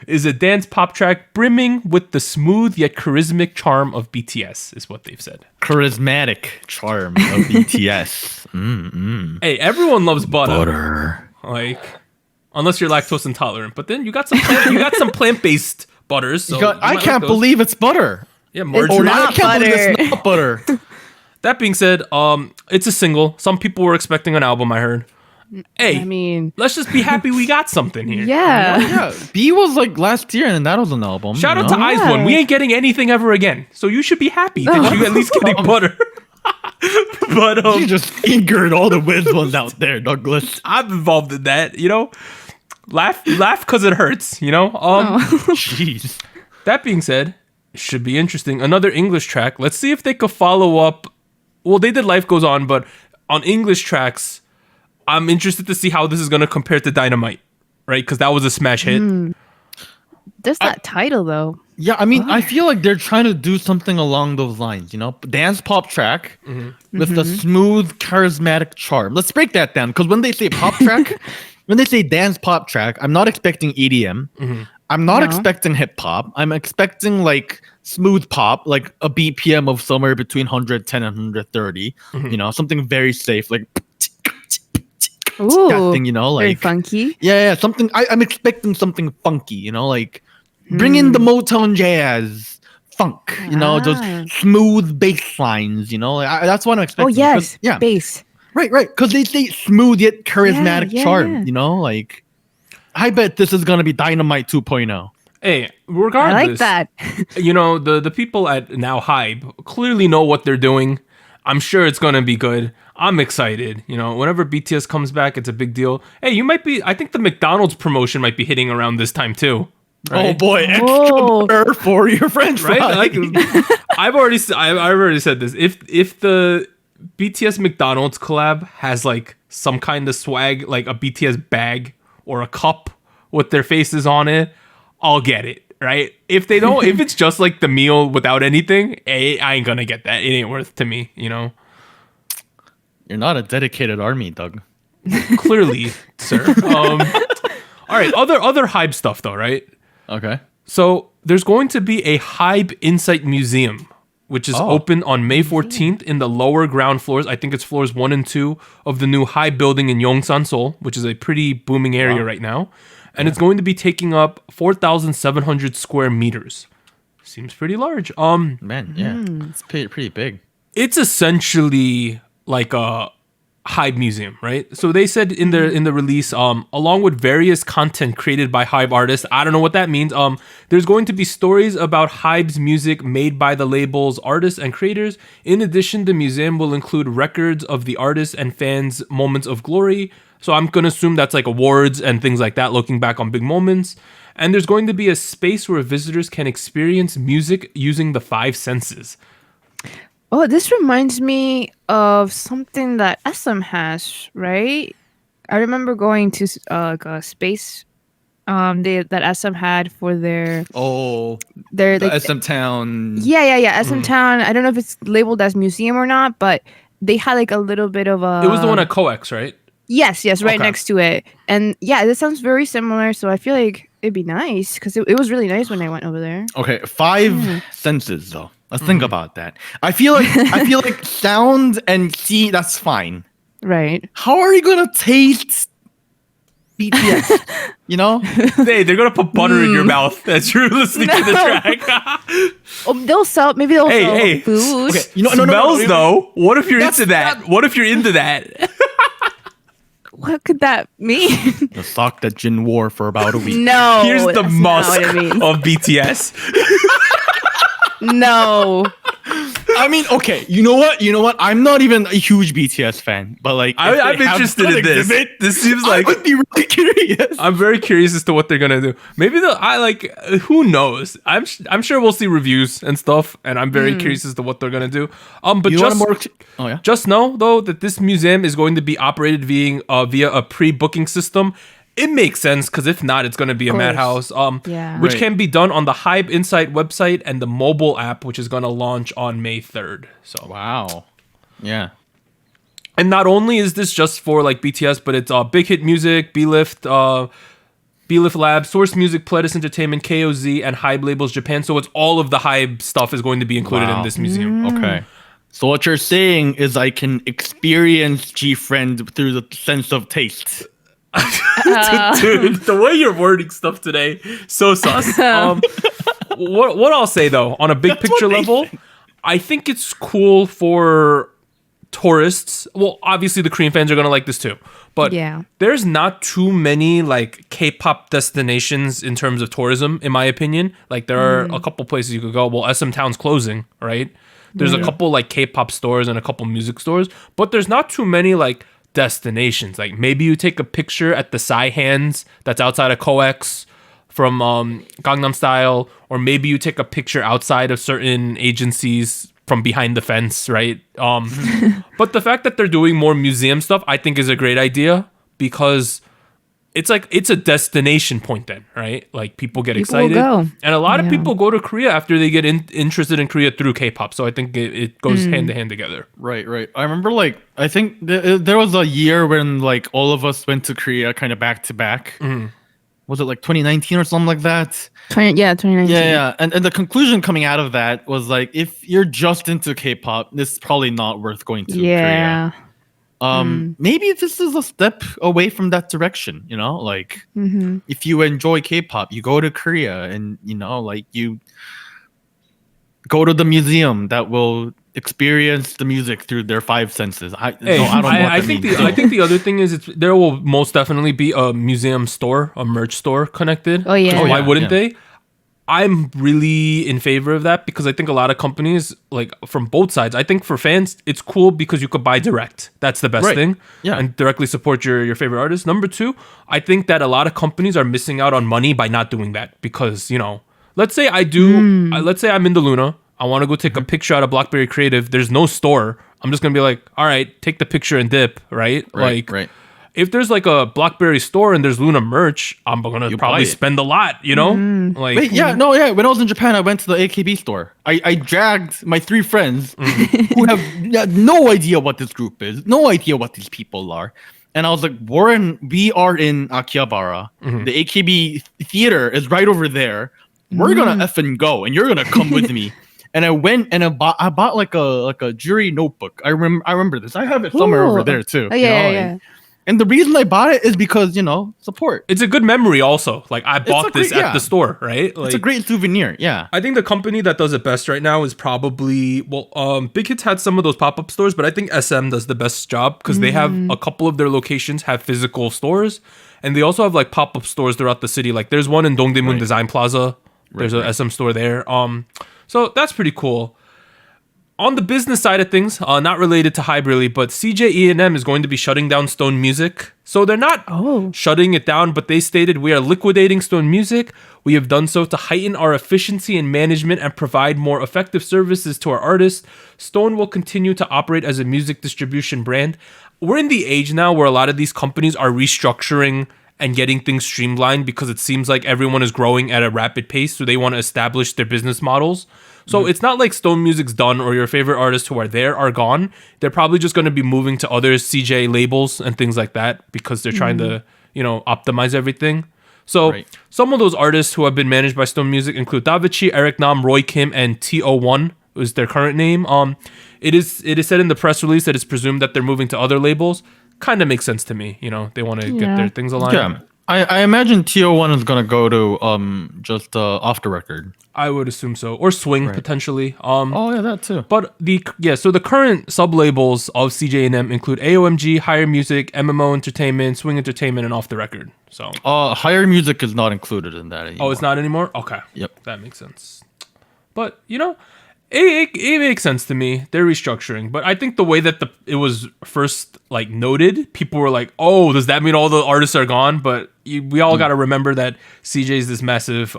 is a dance pop track brimming with the smooth yet charismatic charm of BTS, is what they've said. Charismatic charm of BTS. Hey, everyone loves butter. Butter. Like, unless you're lactose intolerant. But then you got some plant-based butters. So I can't believe it's butter. Yeah, margarine. I can't believe it's not butter. That being said, it's a single. Some people were expecting an album, I heard. Hey, let's just be happy we got something here. Yeah. B was like last year, and that was an album. Shout out to I.O.I. We ain't getting anything ever again. So you should be happy that you at least getting butter. But you just fingered all the weird ones out there, Douglas. I'm involved in that, Laugh because it hurts, Jeez. That being said, it should be interesting. Another English track. Let's see if they could follow up. Well, they did Life Goes On, but on English tracks, I'm interested to see how this is going to compare to Dynamite, right? Because that was a smash hit. Just that title, though. Yeah, I feel like they're trying to do something along those lines, Dance pop track with the smooth, charismatic charm. Let's break that down, because when they say pop track, when they say dance pop track, I'm not expecting EDM. I'm not expecting hip hop. I'm expecting like smooth pop, like a BPM of somewhere between 110 and 130. Something very safe, like Ooh, that thing, like very funky. Yeah, something. I'm expecting something funky, like bring in the Motown jazz funk, those smooth bass lines, that's what I'm expecting. Oh yes, yeah, bass. Right, because they say smooth yet charismatic charm, like. I bet this is gonna be Dynamite 2.0. Hey, regardless, I like that. The people at Now Hype clearly know what they're doing. I'm sure it's gonna be good. I'm excited. Whenever BTS comes back, it's a big deal. Hey, I think the McDonald's promotion might be hitting around this time too. Right? Oh boy, extra butter for your French fries. Right? I've already said this. If the BTS McDonald's collab has like some kind of swag, like a BTS bag or a cup with their faces on it, I'll get it, right? If they don't, if it's just like the meal without anything, I ain't gonna get that. It ain't worth to me, you know? You're not a dedicated army, Doug. Clearly, sir. All right, other HYBE stuff though, right? Okay. So there's going to be a HYBE Insight Museum, which is open on May 14th in the lower ground floors. I think it's floors 1 and 2 of the new HYBE building in Yongsan, Seoul, which is a pretty booming area right now. And it's going to be taking up 4,700 square meters. Seems pretty large. Man, yeah. It's pretty big. It's essentially like a HYBE museum, right? So they said in the release, along with various content created by HYBE artists, I don't know what that means. There's going to be stories about HYBE's music made by the label's artists and creators. In addition, the museum will include records of the artists and fans' moments of glory. So I'm gonna assume that's like awards and things like that, looking back on big moments. And there's going to be a space where visitors can experience music using the 5 senses. Oh, this reminds me of something that SM has, right? I remember going to like a space that SM had for their the like, SM Town. Yeah. SM Town. I don't know if it's labeled as museum or not, but they had like a little bit of a. It was the one at COEX, right? Yes, right next to it. And yeah, this sounds very similar. So I feel like it'd be nice because it was really nice when I went over there. Okay, 5 senses though. Let's think about that. I feel like sound and see, that's fine. Right. How are you gonna taste BTS? You know? Hey, they're gonna put butter in your mouth as you're listening to the track. They'll sell food. Okay, Smells though. What if you're into that? What if you're into that? What could that mean? The sock that Jin wore for about a week. No. Here's the that's musk not what it means. of BTS. No. I mean, okay, you know what? I'm not even a huge BTS fan, but like, I'm interested in this. This seems like I would be really curious. I'm very curious as to what they're gonna do. Maybe who knows? I'm sure we'll see reviews and stuff, and I'm very curious as to what they're gonna do. But just know though that this museum is going to be operated via a pre-booking system. It makes sense because if not, it's going to be a madhouse. Which can be done on the HYBE Insight website and the mobile app, which is going to launch on May 3rd. So wow, yeah. And not only is this just for like BTS, but it's Big Hit Music, B-Lift Labs, Source Music, Pledis Entertainment, KOZ, and HYBE Labels Japan. So it's all of the HYBE stuff is going to be included in this museum. Okay. So what you're saying is I can experience G-Friend through the sense of taste. Dude, the way you're wording stuff today, so sus. What I'll say though, on a big picture level, I think it's cool for tourists. Well, obviously the Korean fans are gonna like this too, but there's not too many like K-pop destinations in terms of tourism, in my opinion. Like there are a couple places you could go. Well, SM Town's closing, right? There's a couple like K-pop stores and a couple music stores, but there's not too many like destinations. Like maybe you take a picture at the Psy Hands that's outside of COEX from Gangnam Style, or maybe you take a picture outside of certain agencies from behind the fence, right? But the fact that they're doing more museum stuff, I think is a great idea because it's like it's a destination point then, right? Like people get excited, and a lot of people go to Korea after they get interested in Korea through K-pop. So I think it goes hand to hand together. Right. I remember like I think there was a year when like all of us went to Korea kind of back to back. Was it like 2019 or something like that? 2019. Yeah. And the conclusion coming out of that was like if you're just into K-pop, this is probably not worth going to Korea. Maybe this is a step away from that direction, you know, like if you enjoy K-pop, you go to Korea and, you know, like you go to the museum that will experience the music through their 5 senses. I think the other thing is there will most definitely be a museum store, a merch store connected. Why wouldn't they? I'm really in favor of that because I think a lot of companies, like from both sides, I think for fans, it's cool because you could buy direct. That's the best thing. Yeah. And directly support your favorite artist. Number 2, I think that a lot of companies are missing out on money by not doing that because, you know, let's say I'm in the Luna. I want to go take a picture out of BlackBerry Creative. There's no store I'm just gonna be like, all right, take the picture and dip, right? Like, right. if there's like a BlackBerry store and there's Luna merch, I'm gonna You probably buy it. spend a lot, you know? Like, Wait, yeah. When I was in Japan, I went to the AKB store. I dragged my 3 friends who have no idea what this group is, no idea what these people are. And I was like, Warren, we are in Akihabara. The AKB theater is right over there. We're gonna effing go, and you're gonna come with me. And I went and I bought like a jury notebook. I remember this. I have it somewhere over there too. Oh, yeah. And the reason I bought it is because, support. it's a good memory also. Like, I bought this great- at the store, right? Like, It's a great souvenir. Yeah. I think the company that does it best right now is probably Big Hits had some of those pop-up stores, but I think SM does the best job because they have a couple of their locations have physical stores, and they also have like pop-up stores throughout the city. Like, there's one in Dongdaemun Design Plaza. There's a SM store there. So that's pretty cool. On the business side of things, not related to Hype really, but CJ E&M is going to be shutting down Stone Music. So they're not shutting it down, but they stated, we are liquidating Stone Music. We have done so to heighten our efficiency in management and provide more effective services to our artists. Stone will continue to operate as a music distribution brand. We're in the age now where a lot of these companies are restructuring and getting things streamlined because it seems like everyone is growing at a rapid pace, so they want to establish their business models. So it's not like Stone Music's done or your favorite artists who are there are gone. They're probably just going to be moving to other CJ labels and things like that because they're trying to, optimize everything. So some of those artists who have been managed by Stone Music include Davichi, Eric Nam, Roy Kim, and TO1 is their current name. It is said in the press release that it's presumed that they're moving to other labels. Kind of makes sense to me. They want to get their things aligned. Yeah. I imagine TO1 is going to go to just off the record. I would assume so. Or Swing, potentially. Oh, yeah, that too. But so the current sub-labels of CJ&M include AOMG, Higher Music, MMO Entertainment, Swing Entertainment, and Off the Record. So Higher Music is not included in that anymore. Oh, it's not anymore? Okay. Yep. That makes sense. But, it makes sense to me. They're restructuring. But I think the way that it was first noted, people were like, oh, does that mean all the artists are gone? But we all got to remember that CJ is this massive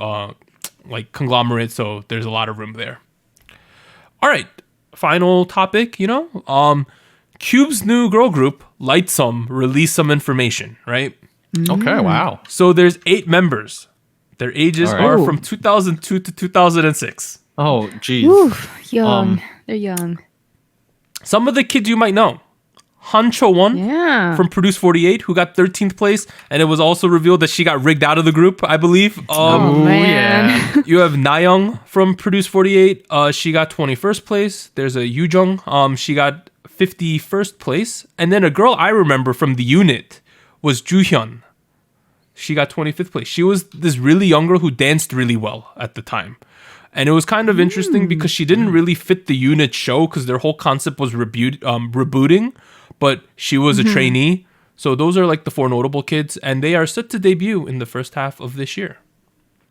conglomerate, so there's a lot of room there. All right, final topic, Cube's new girl group, Lightsome, released some information, right? Okay, wow. So there's 8 members. Their ages are from 2002 to 2006. Oh, geez. Oof, young. They're young. Some of the kids you might know. Han Cho-won from Produce 48, who got 13th place, and it was also revealed that she got rigged out of the group, I believe. Man. Yeah. You have Nayoung from Produce 48. She got 21st place. There's a Yoojung. She got 51st place. And then a girl I remember from the unit was Juhyun. She got 25th place. She was this really young girl who danced really well at the time. And it was kind of interesting because she didn't really fit the unit show because their whole concept was rebooting, but she was a trainee. So those are the 4 notable kids, and they are set to debut in the first half of this year.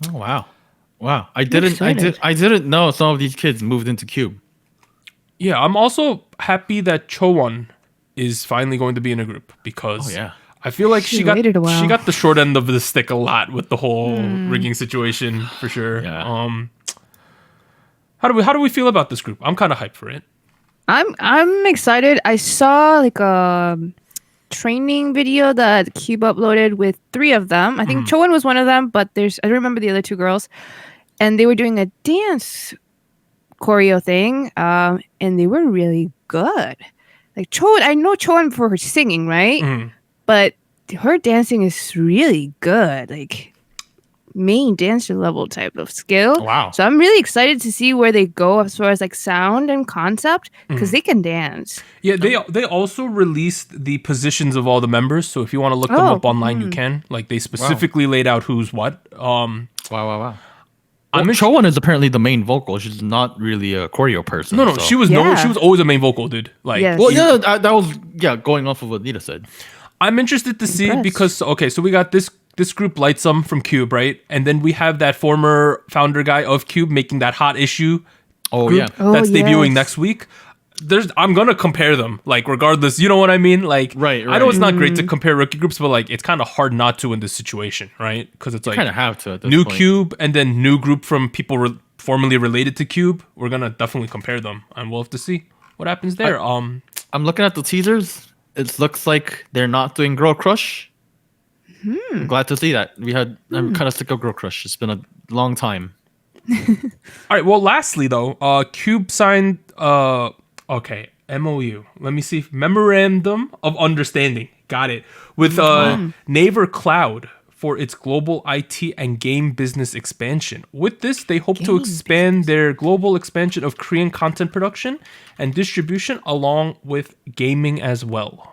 Oh, wow. Wow. I didn't know some of these kids moved into Cube. Yeah, I'm also happy that Cho-won is finally going to be in a group because I feel like she got the short end of the stick a lot with the whole rigging situation for sure. Yeah. How do we feel about this group? I'm kind of hyped for it. I'm excited. I saw a training video that Cube uploaded with 3 of them. I think Cho-won was one of them, but I don't remember the other 2 girls. And they were doing a dance choreo thing, and they were really good. I know Cho-won for her singing, right? But her dancing is really good. Main dancer level type of skill. Wow. So I'm really excited to see where they go as far as sound and concept because they can dance. Yeah, they also released the positions of all the members. So if you want to look them up online, you can. They specifically laid out who's what. Wow. Cho-won is apparently the main vocal. She's not really a choreo person. No, she was she was always a main vocal, dude. Yes. Well, yeah, that was going off of what Nita said. I'm interested to see because so we got this group Lightsome from Cube, right? And then we have that former founder guy of Cube making that hot issue group that's debuting next week. I'm gonna compare them, regardless. You know what I mean? Right. I know it's not great to compare rookie groups, but it's kind of hard not to in this situation, right? Because it's kind of have to at this new point. Cube and then new group from people formerly related to Cube. We're gonna definitely compare them, and we'll have to see. what happens there. I'm looking at the teasers. It looks like they're not doing Girl Crush. I'm glad to see that. I'm kind of sick of Girl Crush. It's been a long time. All right. Well, lastly though, Cube signed MOU. Let me see. Memorandum of Understanding. Got it. With Naver Cloud for its global IT and game business expansion. With this, they hope to expand their global expansion of Korean content production and distribution along with gaming as well.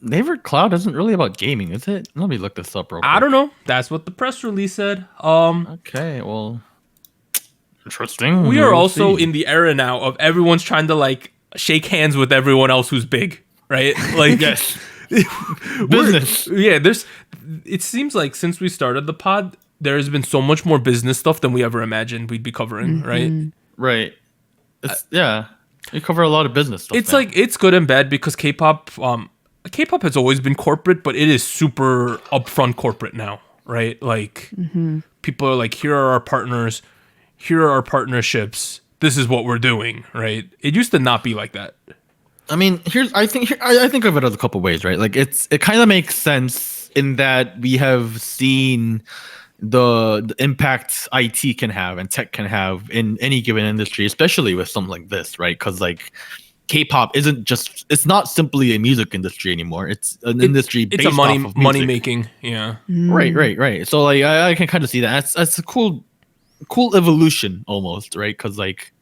Naver Cloud isn't really about gaming, is it? Let me look this up real quick. I don't know. That's what the press release said. Okay, well, interesting. We are also in the era now of everyone's trying to like shake hands with everyone else who's big, right? Like yes. Business. Yeah, it seems like since we started the pod, there has been so much more business stuff than we ever imagined we'd be covering, right? Right. Yeah. We cover a lot of business stuff. It's now. like it's good and bad because K-pop has always been corporate, but it is super upfront corporate now, right? Like people are like, here are our partners, here are our partnerships. This is what we're doing, right? It used to not be like that. I mean, I think of it as a couple ways, right? Like it kind of makes sense in that we have seen the impact IT can have and tech can have in any given industry, especially with something like this, right? Because like K-pop it's not simply a music industry anymore. It's an industry based it's a off of money music. making, yeah. Right. So like I can kind of see that. That's a cool evolution almost, right? Because like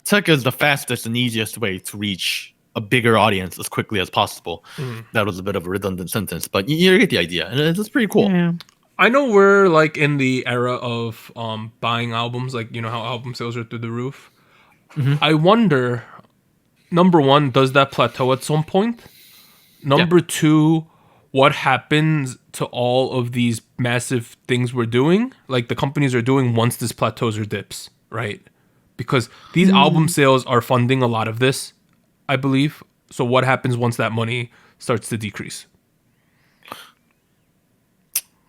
tech is the fastest and easiest way to reach a bigger audience as quickly as possible. That was a bit of a redundant sentence, but you get the idea, and it's pretty cool. Yeah. I know we're like in the era of buying albums, like you know how album sales are through the roof. I wonder, number one, does that plateau at some point? Number two, what happens to all of these massive things we're doing, like the companies are doing once this plateaus or dips, right? Because these album sales are funding a lot of this, I believe. So what happens once that money starts to decrease?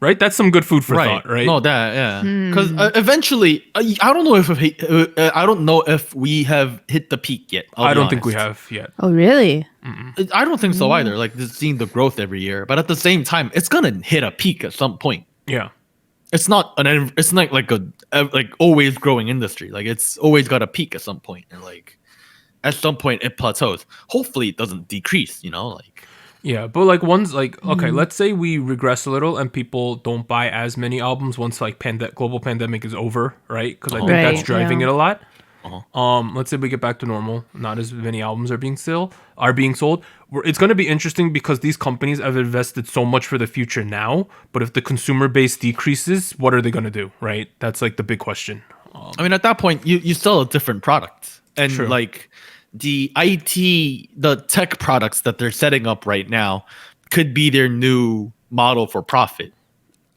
Right? That's some good food for thought, right? No, because eventually, I don't know if we have hit the peak yet. I don't think we have yet. Oh, really? I don't think so either. Like just seeing the growth every year, but at the same time, it's gonna hit a peak at some point. Yeah. It's not like a always growing industry. Like it's always got a peak at some point, and like at some point it plateaus. Hopefully, it doesn't decrease. Like. Yeah, but like one's like, okay, let's say we regress a little and people don't buy as many albums once like global pandemic is over, right? Because I think that's driving it a lot. Let's say we get back to normal, not as many albums are being sold. It's going to be interesting because these companies have invested so much for the future now, but if the consumer base decreases, what are they going to do, right? That's like the big question. I mean, at that point, you sell a different product, and True. like the tech products that they're setting up right now could be their new model for profit.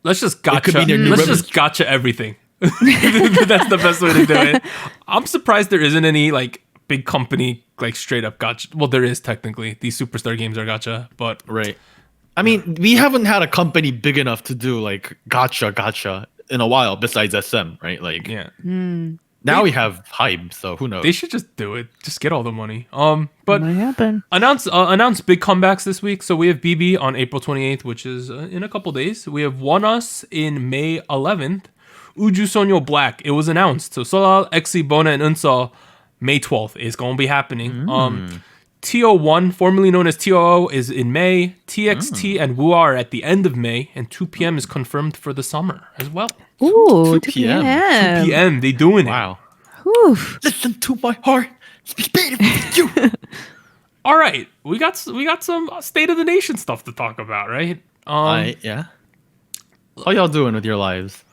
Let's just gotcha everything. That's the best way to do it. I'm surprised there isn't any like big company like straight up gotcha. Well, there is technically. These superstar games are gotcha, but right. I mean, we haven't had a company big enough to do like gotcha in a while besides SM, right? Like yeah. Now we have hype, so who knows? They should just do it. Just get all the money. But Might happen. announce big comebacks this week. So we have BB on April 28th, which is in a couple days. We have One Us in May 11th. Uju Sonyo Black. It was announced. So Solal, Exi, Bona, and Unsol, May 12th is going to be happening. TO1, formerly known as TOO, is in May. TXT and Woo are at the end of May, and 2 p.m. is confirmed for the summer as well. Ooh, 2 2 p.m. 2 p.m. They doing it. Wow. Oof. Listen to my heart. Speak with you. All right, we got some state of the nation stuff to talk about, right? Yeah. How y'all doing with your lives?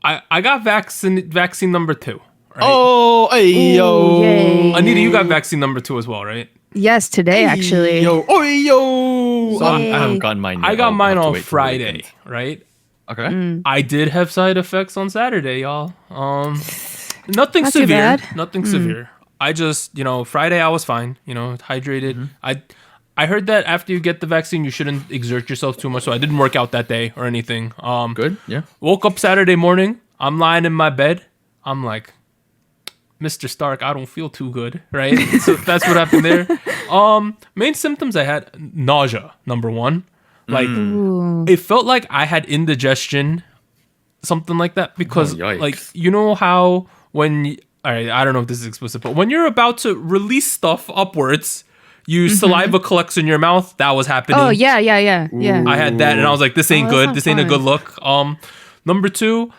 I got vaccine number 2. Right? Oh, hey, yo. Yay. Anita, you got vaccine number 2 as well, right? Yes, today actually. Yo, yo. So I haven't gotten mine yet. I got mine I'll have to on wait till the Friday, weekend. right? Okay. I did have side effects on Saturday, y'all. Nothing Not too severe. bad. Nothing severe. I just, Friday I was fine, hydrated. I heard that after you get the vaccine, you shouldn't exert yourself too much, so I didn't work out that day or anything. Good, yeah. Woke up Saturday morning. I'm lying in my bed. I'm like, Mr. Stark, I don't feel too good, right? So that's what happened there. Main symptoms I had nausea, number one. Like Ooh. it felt like I had indigestion, something like that, because yikes. like you know how when all right, I don't know if this is explicit, but when you're about to release stuff upwards, you saliva collects in your mouth. That was happening. Oh yeah. I had that, and I was like, "This ain't that's good. not This ain't a fun. good look." Number two,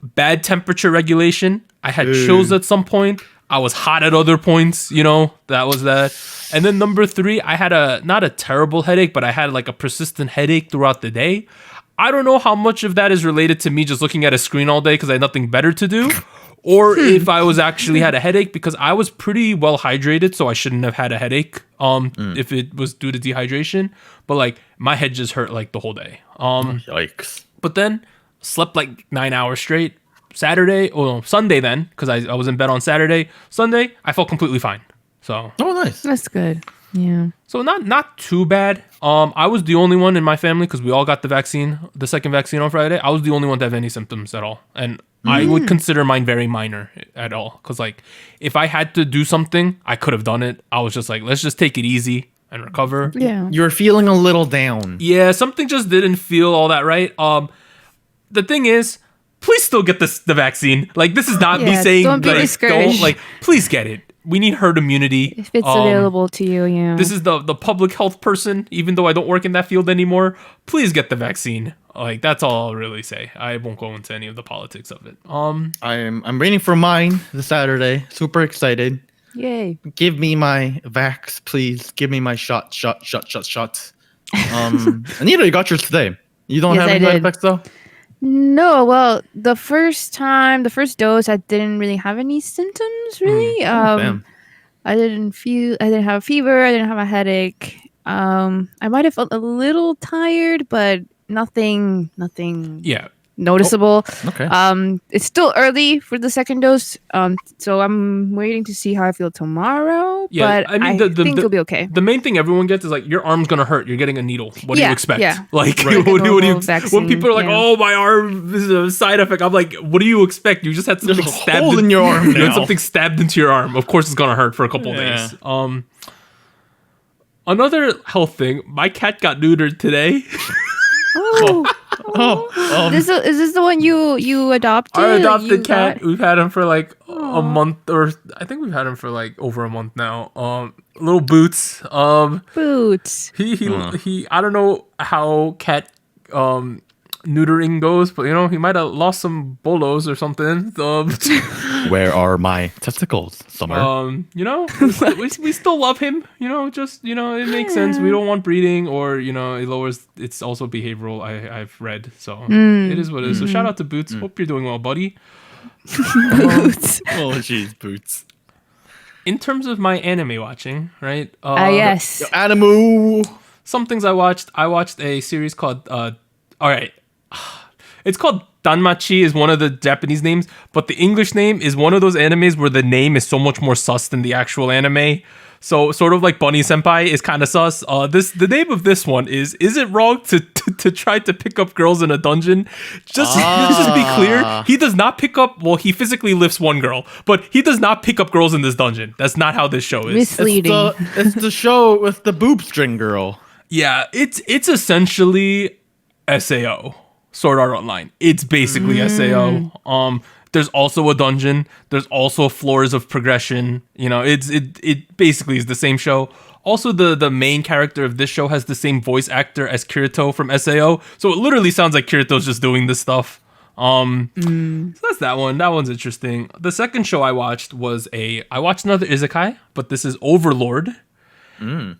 bad temperature regulation. I had chills at some point. I was hot at other points. You know, that was that. And then number three, I had not a terrible headache, but I had like a persistent headache throughout the day. I don't know how much of that is related to me just looking at a screen all day because I had nothing better to do, or if I was actually had a headache because I was pretty well hydrated, so I shouldn't have had a headache. If it was due to dehydration, but like my head just hurt like the whole day. Yikes. But then slept like 9 hours straight. Sunday then, because I was in bed on Saturday. Sunday, I felt completely fine. So Oh, nice. That's good. Yeah. not too bad. I was the only one in my family because we all got the second vaccine on Friday. I was the only one to have any symptoms at all, and I would consider mine very minor at all. Because like if I had to do something, I could have done it. I was just like, let's just take it easy and recover. Yeah. You're feeling a little down. Yeah, something just didn't feel all that right. The thing is, please still get the vaccine. Like this is not me Yeah, saying don't be like, discouraged. please get it. We need herd immunity. If it's available to you, yeah. This is the public health person, even though I don't work in that field anymore. Please get the vaccine. Like that's all I'll really say. I won't go into any of the politics of it. I'm waiting for mine this Saturday. Super excited. Yay. Give me my vax, please. Give me my shot. Anita, you got yours today. You don't Yes, have I any side did. effects though? No, well, the first dose, I didn't really have any symptoms. Really, damn. I didn't have a fever. I didn't have a headache. I might have felt a little tired, but nothing Yeah. noticeable. Okay. It's still early for the second dose. So I'm waiting to see how I feel tomorrow. Yeah, but I mean, I think it'll be okay. The main thing everyone gets is like your arm's gonna hurt. You're getting a needle. What do you Yeah, expect? yeah. Like Right. what do you Normal when vaccine, people are like, yeah. "Oh, my arm is a side effect." I'm like, "What do you expect? You just had something There's a stabbed hole in your arm You had now. something stabbed into your arm. Of course, it's gonna hurt for a couple Yeah. days." Another health thing. My cat got neutered today. Oh, is this the one you adopted? Our You adopted cat. got- We've had him for like a month, or I think we've had him for like over a month now. Little Boots. Boots. He I don't know how cat neutering goes, but you know, he might have lost some bolos or something. Where are my testicles, Summer? You know, we still love him, you know, just, you know, it makes sense. We don't want breeding, or, you know, it lowers, it's also behavioral, I've read. So it is what it is. So shout out to Boots. Hope you're doing well, buddy. Boots. Oh, jeez, Boots. In terms of my anime watching, right? Yes. Animu. Some things I watched a series called all right, it's called Danmachi is one of the Japanese names, but the English name is one of those animes where the name is so much more sus than the actual anime. So sort of like Bunny Senpai is kind of sus. The name of this one is it wrong to try to pick up girls in a dungeon? Let's just be clear. He does not pick up, well, he physically lifts one girl, but he does not pick up girls in this dungeon. That's not how this show is. Misleading. It's the show with the boob string girl. Yeah, it's essentially SAO, Sword Art Online. It's basically SAO. There's also a dungeon. There's also floors of progression. You know, it basically is the same show. Also, the main character of this show has the same voice actor as Kirito from SAO, so it literally sounds like Kirito's just doing this stuff. So that's that one. That one's interesting. The second show I watched was I watched another isekai, but this is Overlord.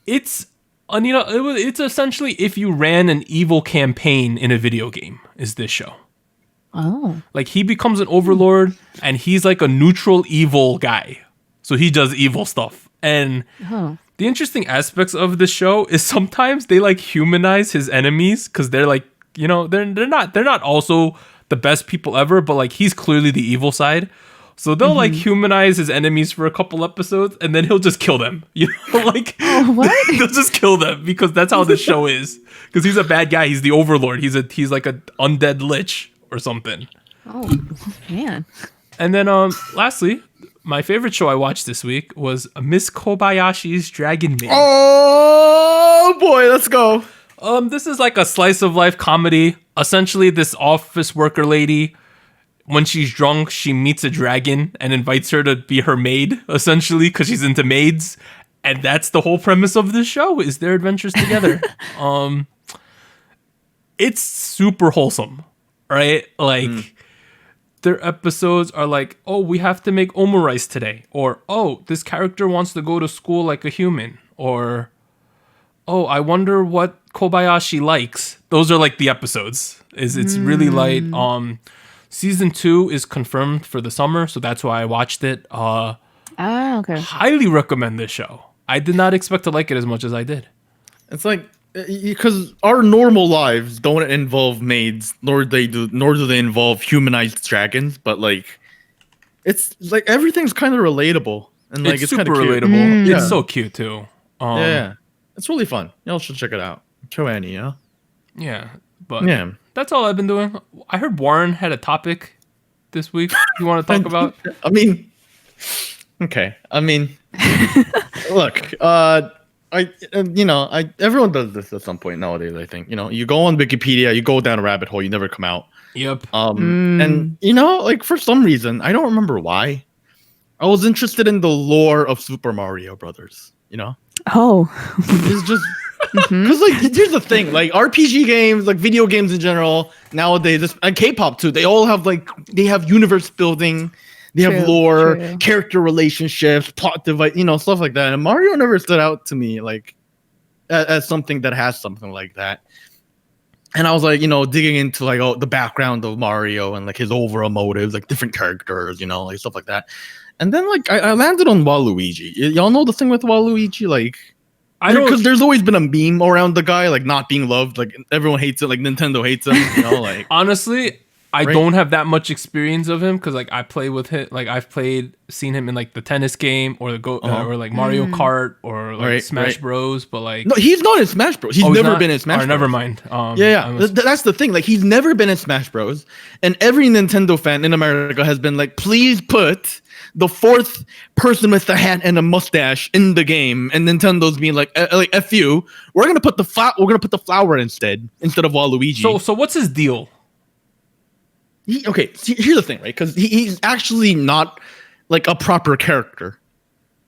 It's it's essentially if you ran an evil campaign in a video game, is this show. Oh. Like, he becomes an overlord, and he's like a neutral evil guy. So he does evil stuff. And the interesting aspects of this show is sometimes they like humanize his enemies, because they're like, you know, they're not also the best people ever, but like he's clearly the evil side. So they'll like humanize his enemies for a couple episodes, and then he'll just kill them. You know, like what? He'll just kill them, because that's how this show is. Because he's a bad guy. He's the overlord. He's like an undead lich or something. Oh man. And then lastly, my favorite show I watched this week was Miss Kobayashi's Dragon Maid. Oh boy, let's go. This is like a slice of life comedy. Essentially, this office worker lady, when she's drunk, she meets a dragon and invites her to be her maid, essentially, because she's into maids. And that's the whole premise of the show, is their adventures together. It's super wholesome, right? Like, their episodes are like, oh, we have to make omurice today. Or, oh, this character wants to go to school like a human. Or, oh, I wonder what Kobayashi likes. Those are like the episodes. It's really light. Season 2 is confirmed for the summer, so that's why I watched it. Okay. Highly recommend this show. I did not expect to like it as much as I did. It's like because our normal lives don't involve maids, nor do they involve humanized dragons. But like, it's like everything's kind of relatable and like it's super kind of relatable. Yeah. It's so cute too. Yeah, it's really fun. Y'all should check it out. Choani, yeah. Yeah, but Yeah. that's all I've been doing. I heard Warren had a topic this week you want to talk about. I mean, okay. I mean, look, everyone does this at some point nowadays. I think you go on Wikipedia, you go down a rabbit hole, you never come out. Yep. And like for some reason, I don't remember why, I was interested in the lore of Super Mario Brothers. Oh. It's just because like here's the thing, like RPG games, like video games in general nowadays, and K-pop too, they all have they have universe building. They have lore, character relationships, plot device, stuff like that. And Mario never stood out to me like as something that has something like that. And I was like, digging into like the background of Mario and like his overall motives, like different characters, like stuff like that. And then like I landed on Waluigi. Y'all know the thing with Waluigi, like I don't, because there's always been a meme around the guy like not being loved, like everyone hates it, like Nintendo hates him, like honestly. I don't have that much experience of him because like I play with him, like I've seen him in like the tennis game or or like Mario Kart or like Smash Bros. But like no, he's not in Smash Bros. He's never been in Smash Bros. Never mind. That's the thing. Like he's never been in Smash Bros. And every Nintendo fan in America has been like, please put the fourth person with the hat and a mustache in the game. And Nintendo's being like F you. We're gonna put the flower instead of Waluigi. So what's his deal? Here's the thing, right? Because he's actually not like a proper character.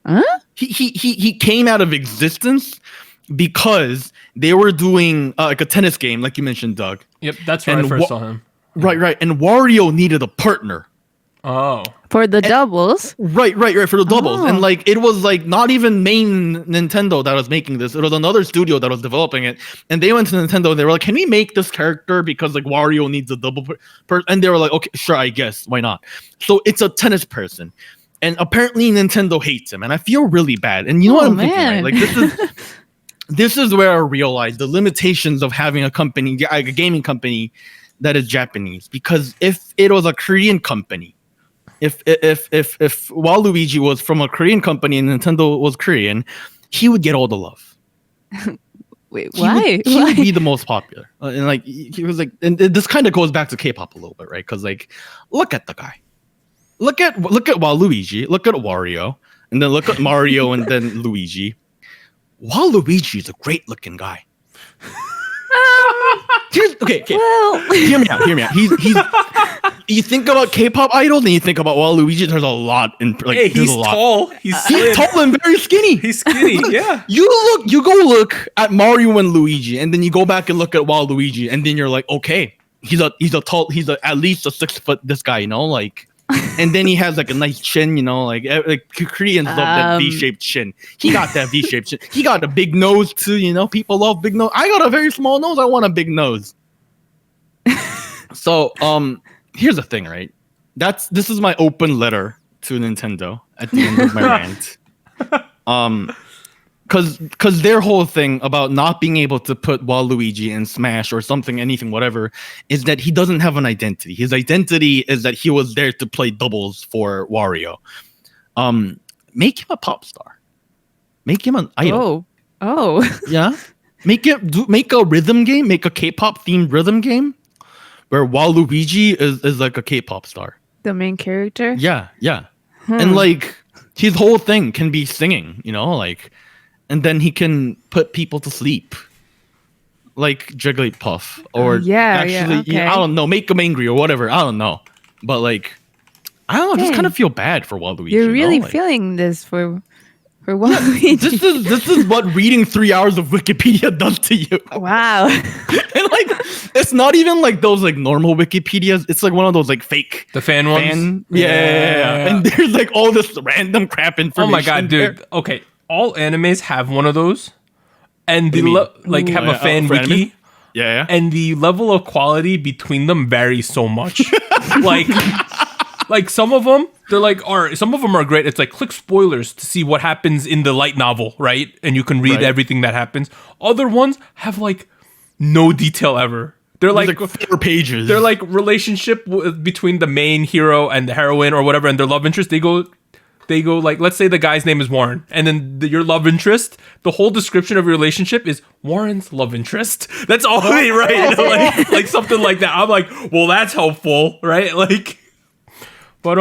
Huh? He came out of existence because they were doing like a tennis game, like you mentioned, Doug. Yep, that's where I first saw him. Right. And Wario needed a partner. Oh. For the doubles. Right. For the doubles. And like it was like not even main Nintendo that was making this. It was another studio that was developing it. And they went to Nintendo and they were like, can we make this character because like Wario needs a double person? And they were like, okay, sure, I guess. Why not? So it's a tennis person. And apparently Nintendo hates him. And I feel really bad. And you know what I'm thinking, right? Like this is where I realized the limitations of having a company, a gaming company that is Japanese. Because if it was a Korean company, if Waluigi was from a Korean company and Nintendo was Korean, he would get all the love. Wait, why? He would be the most popular. And like he was like, and this kind of goes back to K-pop a little bit, right? Because like, look at the guy. Look at Waluigi. Look at Wario, and then look at Mario, and then Luigi. Waluigi is a great looking guy. Well, hear me out. He's you think about K-pop idols and you think about Waluigi. There's a lot in like. Hey, he's tall. He's tall and very skinny. He's skinny. Yeah. You go look at Mario and Luigi, and then you go back and look at Waluigi, and then you're like, okay, he's at least a 6 foot. This guy, like. And then he has like a nice chin, like Koreans love that V-shaped chin. He got that V-shaped chin. He got a big nose too, people love big nose. I got a very small nose. I want a big nose. So, here's the thing, right? This is my open letter to Nintendo at the end of my rant. Because their whole thing about not being able to put Waluigi in Smash or something, anything, whatever, is that he doesn't have an identity. His identity is that he was there to play doubles for Wario. Make him a pop star. Make him an idol. Oh. Yeah. Make a rhythm game. Make a K-pop themed rhythm game where Waluigi is like a K-pop star. The main character? Yeah. and like his whole thing can be singing, you know, like, and then he can put people to sleep, like Jigglypuff, or okay. I don't know, make them angry or whatever. I don't know, but like, I don't know, just kind of feel bad for Waluigi. You're really like, feeling this for Waluigi. This is what reading 3 hours of Wikipedia does to you. Wow. And like, it's not even like those like normal Wikipedias. It's like one of those like fake The fan ones? Yeah. And there's like all this random crap information. Oh my god, dude. there. Okay, all animes have one of those, and the have a fan for wiki. anime? Yeah. And the level of quality between them varies so much. like some of them, some of them are great. It's like click spoilers to see what happens in the light novel, right? And you can read everything that happens. Other ones have like no detail ever. They're like 4 pages. They're like relationship between the main hero and the heroine or whatever, and their love interest. They go like, let's say the guy's name is Warren, and then your love interest, the whole description of your relationship is Warren's love interest. That's all they write. like something like that. I'm like, well, that's helpful, right? Like, but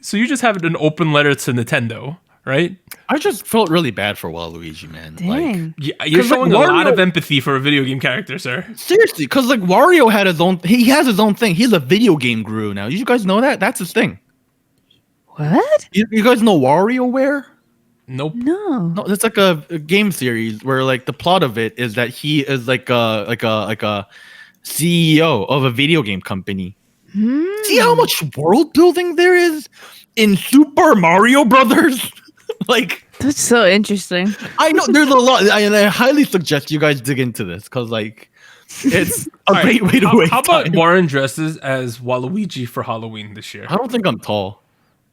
so you just have an open letter to Nintendo, right? I just felt really bad for Waluigi, man. Dang. Like, Yeah, you're 'cause, like, showing a lot Wario- of empathy for a video game character, sir. seriously, because like Wario had his own. He has his own thing. He's a video game guru now. You guys know that? That's his thing. What? You guys know WarioWare? Nope. No. No, it's like a game series where like the plot of it is that he is like a CEO of a video game company. See how much world building there is in Super Mario Brothers? Like, That's so interesting. I know there's a lot, and I highly suggest you guys dig into this because like it's a great way to waste How about time. Warren dresses as Waluigi for Halloween this year? I don't think I'm tall.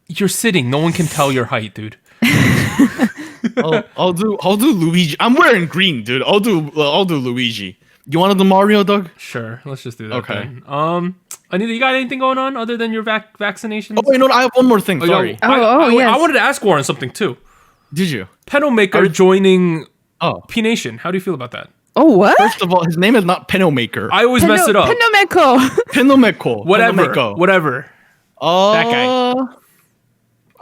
You're sitting. No one can tell your height, dude. I'll do Luigi. I'm wearing green, dude. I'll do Luigi. You want to do Mario, Doug? Sure. Let's just do that. Okay. Then. Anita, you got anything going on other than your vaccinations? Oh wait, no, I have one more thing. Sorry. Yes. I wanted to ask Warren something too. Did you? Penomaker joining Oh, P Nation. How do you feel about that? Oh, what? first of all, his name is not Penomaker. I always mess it up. Penomeko. Penomeko. Whatever. Oh, That guy.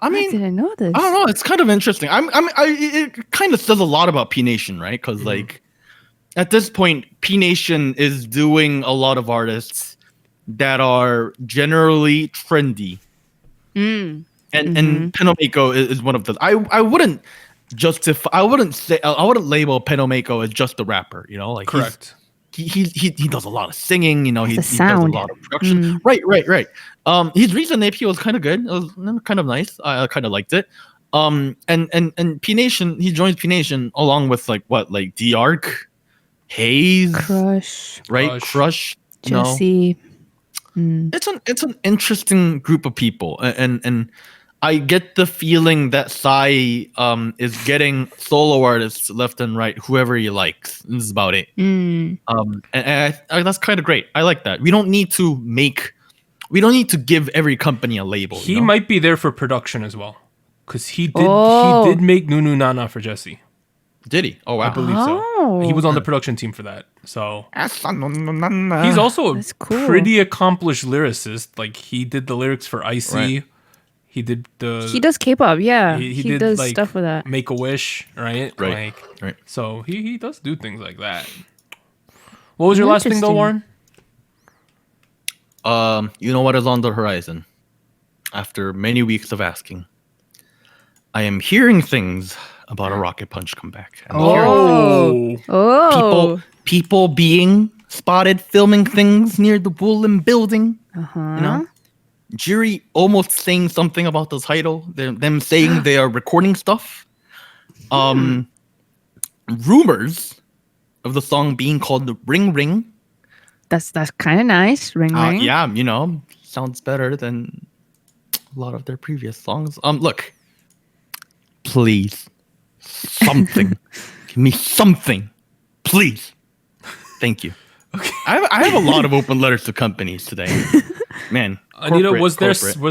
I I mean, didn't know this. I don't know. It's kind of interesting. It kind of says a lot about P Nation, right? Because like at this point, P Nation is doing a lot of artists that are generally trendy, and Penomeko is one of those. I wouldn't justify. I wouldn't label Penomeko as just a rapper. You know, like Correct. He does a lot of singing. You know, he does a sound. lot of production. Right. His recent EP was kind of good. It was kind of nice. I kind of liked it. And P Nation, he joins P Nation along with like D-Arc, Haze, Crush. right? Crush. No. Jesse. It's an interesting group of people, and I get the feeling that Psy is getting solo artists left and right, whoever he likes. This is about it. And that's kind of great. I like that. We don't need to give every company a label. He you know? might be there for production as well, because he did make Nunu Nana for Jesse. Did he? Oh wow. I believe so. He was on the production team for that. So he's also a That's cool. pretty accomplished lyricist. Like he did the lyrics for Icy. Right. He did the. He does K-pop, yeah. He He did does like stuff with that. Make a Wish, right? Right. Right. So he does do things like that. What was your last thing though, Warren? You know what is on the horizon? After many weeks of asking, I am hearing things about a Rocket Punch comeback. I'm hearing Oh. people being spotted filming things near the Woolen building. Uh-huh. You know, Jiri almost saying something about the title. Them saying they are recording stuff. Rumors of the song being called the Ring Ring. That's kind of nice. Ring ring. Yeah, you know, sounds better than a lot of their previous songs. Look, please, something, give me something, please. Thank you. Okay. I have a lot of open letters to companies today, man. Anita, was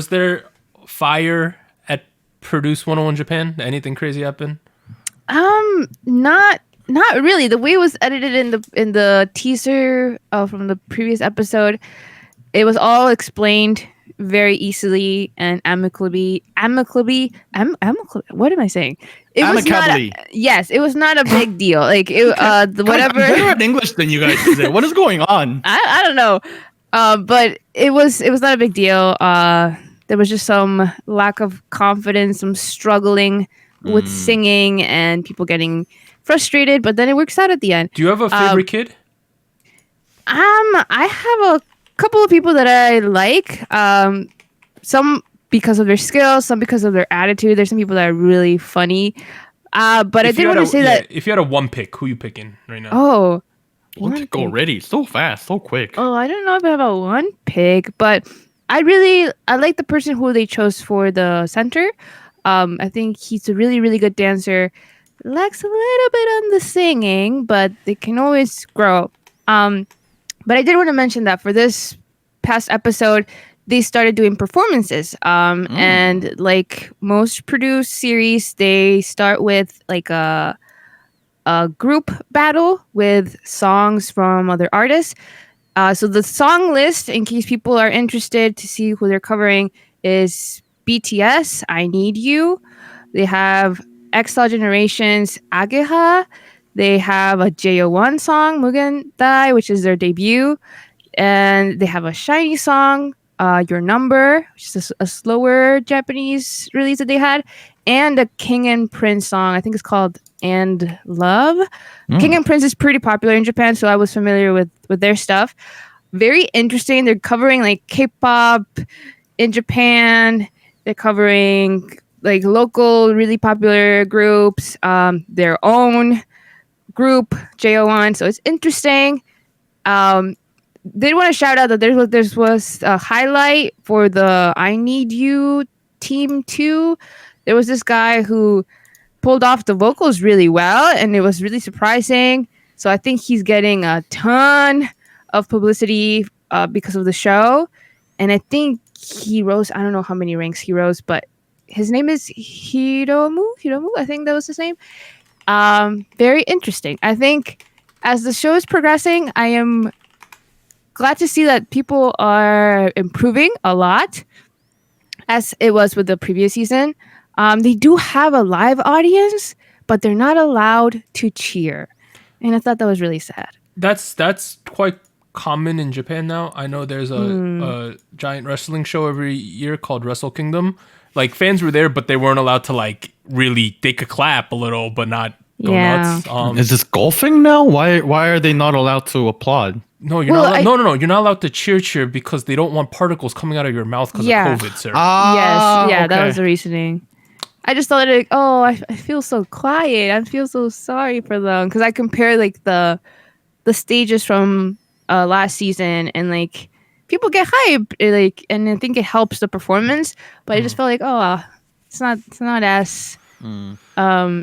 there fire at Produce 101 Japan? Anything crazy happen? Not really. The way it was edited in the teaser from the previous episode, it was all explained very easily and amicably. What am I saying? It was not. Amicably. Yes, it was not a big deal. Like it, whatever. I'm better at English than you guys today. What is going on? I don't know, but it was not a big deal. There was just some lack of confidence, some struggling with singing, and people getting frustrated. But then it works out at the end. Do you have a favorite kid? I have a couple of people that I like. Some because of their skills, some because of their attitude. There's some people that are really funny. But I did want to say that if you had a one pick, who you picking right now? Oh, One pick already. So fast, so quick. Oh, I don't know if I have a one pick, but I like the person who they chose for the center. I think he's a really, really good dancer. Lacks a little bit on the singing, but they can always grow. But I did want to mention that for this past episode, they started doing performances. And like most produced series, they start with like a group battle with songs from other artists. So the song list, in case people are interested to see who they're covering, is BTS, I Need You. They have EXILE Generation's Ageha. They have a JO1 song, Mugen Dai, which is their debut. And they have a SHINee song, Your Number, which is a slower Japanese release that they had. And a King and Prince song, I think it's called And Love. King and Prince is pretty popular in Japan, so I was familiar with their stuff. Very interesting. They're covering like K-pop in Japan. They're covering like local, really popular groups, their own group, JO1. So it's interesting. Did want to shout out that there was a highlight for the I Need You Team 2. There was this guy who pulled off the vocals really well, and it was really surprising. So I think he's getting a ton of publicity because of the show. And I think he rose, I don't know how many ranks he rose, but his name is Hiromu. I think that was his name. Very interesting. I think as the show is progressing, I am glad to see that people are improving a lot, as it was with the previous season. They do have a live audience, but they're not allowed to cheer. And I thought that was really sad. That's quite common in Japan now. I know there's a giant wrestling show every year called Wrestle Kingdom. Like fans were there, but they weren't allowed to like really. They could clap a little, but not go nuts. Is this golfing now? Why are they not allowed to applaud? No, you're not. No. You're not allowed to cheer because they don't want particles coming out of your mouth because of COVID, sir. Yes, that was the reasoning. I just thought I feel so quiet. I feel so sorry for them because I compare like the stages from last season and like people get hyped like, and I think it helps the performance. But I just felt like it's not as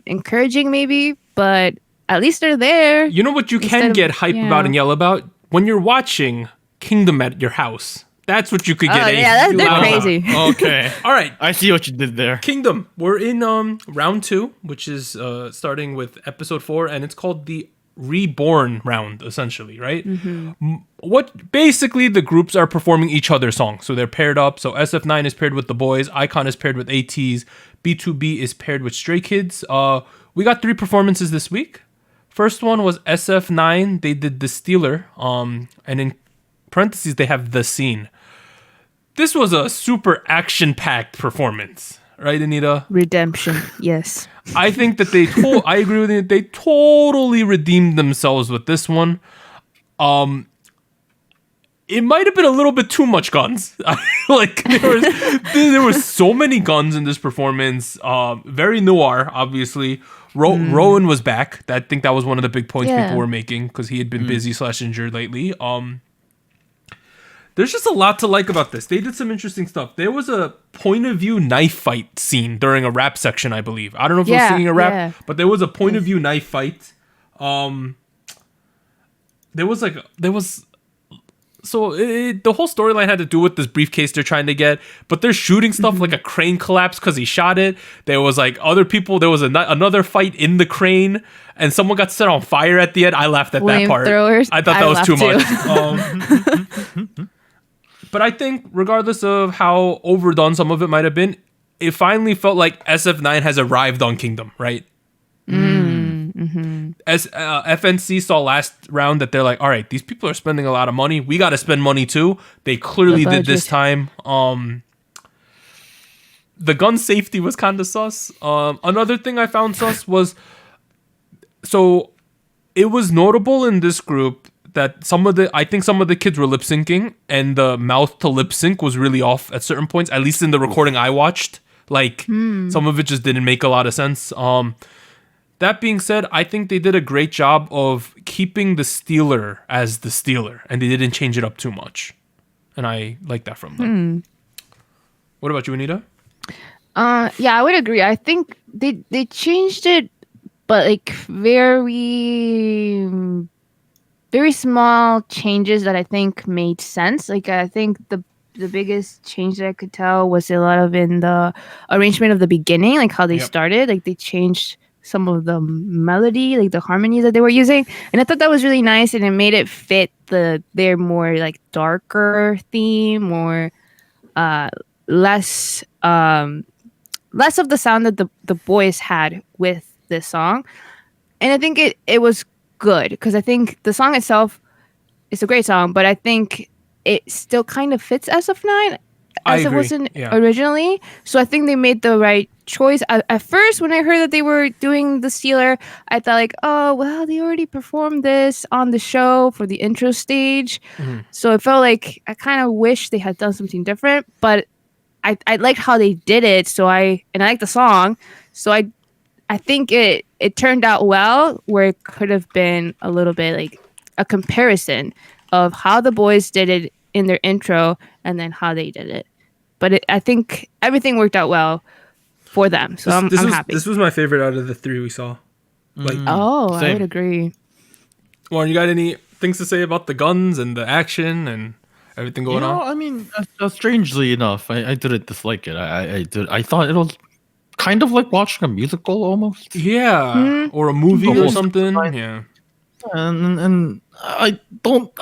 encouraging maybe, but at least they're there. You know what you can get hype about and yell about when you're watching Kingdom at your house. That's what you could get. They're crazy. Okay. All right. I see what you did there. Kingdom. We're in round 2, which is starting with episode 4, and it's called the Reborn round, essentially, right? What basically the groups are performing each other's songs. So they're paired up. So SF9 is paired with the boys. iKON is paired with ATs. B2B is paired with Stray Kids. We got 3 performances this week. First one was SF9. They did The Stealer. And in parentheses, they have The Scene. This was a super action-packed performance, right, Anita? Redemption, yes. I think that I agree with you. They totally redeemed themselves with this one. It might have been a little bit too much guns. Like there was so many guns in this performance. Very noir, obviously. Rowan was back. I think that was one of the big points people were making because he had been busy / injured lately. There's just a lot to like about this. They did some interesting stuff. There was a point of view knife fight scene during a rap section, I believe. I don't know if it was singing a rap, but there was a point of view knife fight. The whole storyline had to do with this briefcase they're trying to get, but they're shooting stuff like a crane collapsed because he shot it. There was like other people. There was another fight in the crane, and someone got set on fire at the end. I laughed at that part. Flamethrowers. I thought that was too much. But I think regardless of how overdone some of it might have been, it finally felt like SF9 has arrived on Kingdom, right? As FNC saw last round that they're like, all right, these people are spending a lot of money. We got to spend money too. They clearly did this time. The gun safety was kind of sus. Another thing I found sus was, so it was notable in this group that I think some of the kids were lip syncing, and the mouth to lip sync was really off at certain points, at least in the recording I watched. Like some of it just didn't make a lot of sense. That being said, I think they did a great job of keeping the stealer as the stealer, and they didn't change it up too much. And I like that from them. What about you, Anita? Yeah, I would agree. I think they changed it, but like very very small changes that I think made sense. Like I think the biggest change that I could tell was a lot of in the arrangement of the beginning, like how they started. Like they changed some of the melody, like the harmonies that they were using, and I thought that was really nice, and it made it fit their more like darker theme, or less of the sound that the boys had with this song. And I think it was good, because I think the song itself is a great song, but I think it still kind of fits SF9 as it wasn't originally. So I think they made the right choice. At first, when I heard that they were doing the Stealer, I thought like, oh, well, they already performed this on the show for the intro stage. So it felt like I kind of wish they had done something different, but I liked how they did it. So I liked the song. So I think it turned out well, where it could have been a little bit like a comparison of how the boys did it in their intro and then how they did it. But I think everything worked out well for them. So I'm happy. This was my favorite out of the three we saw. Like, same. I would agree. Warren, you got any things to say about the guns and the action and everything going on? I mean, strangely enough, I didn't dislike it. I thought it was kind of like watching a musical almost. Yeah, or a movie or something. Yeah. And I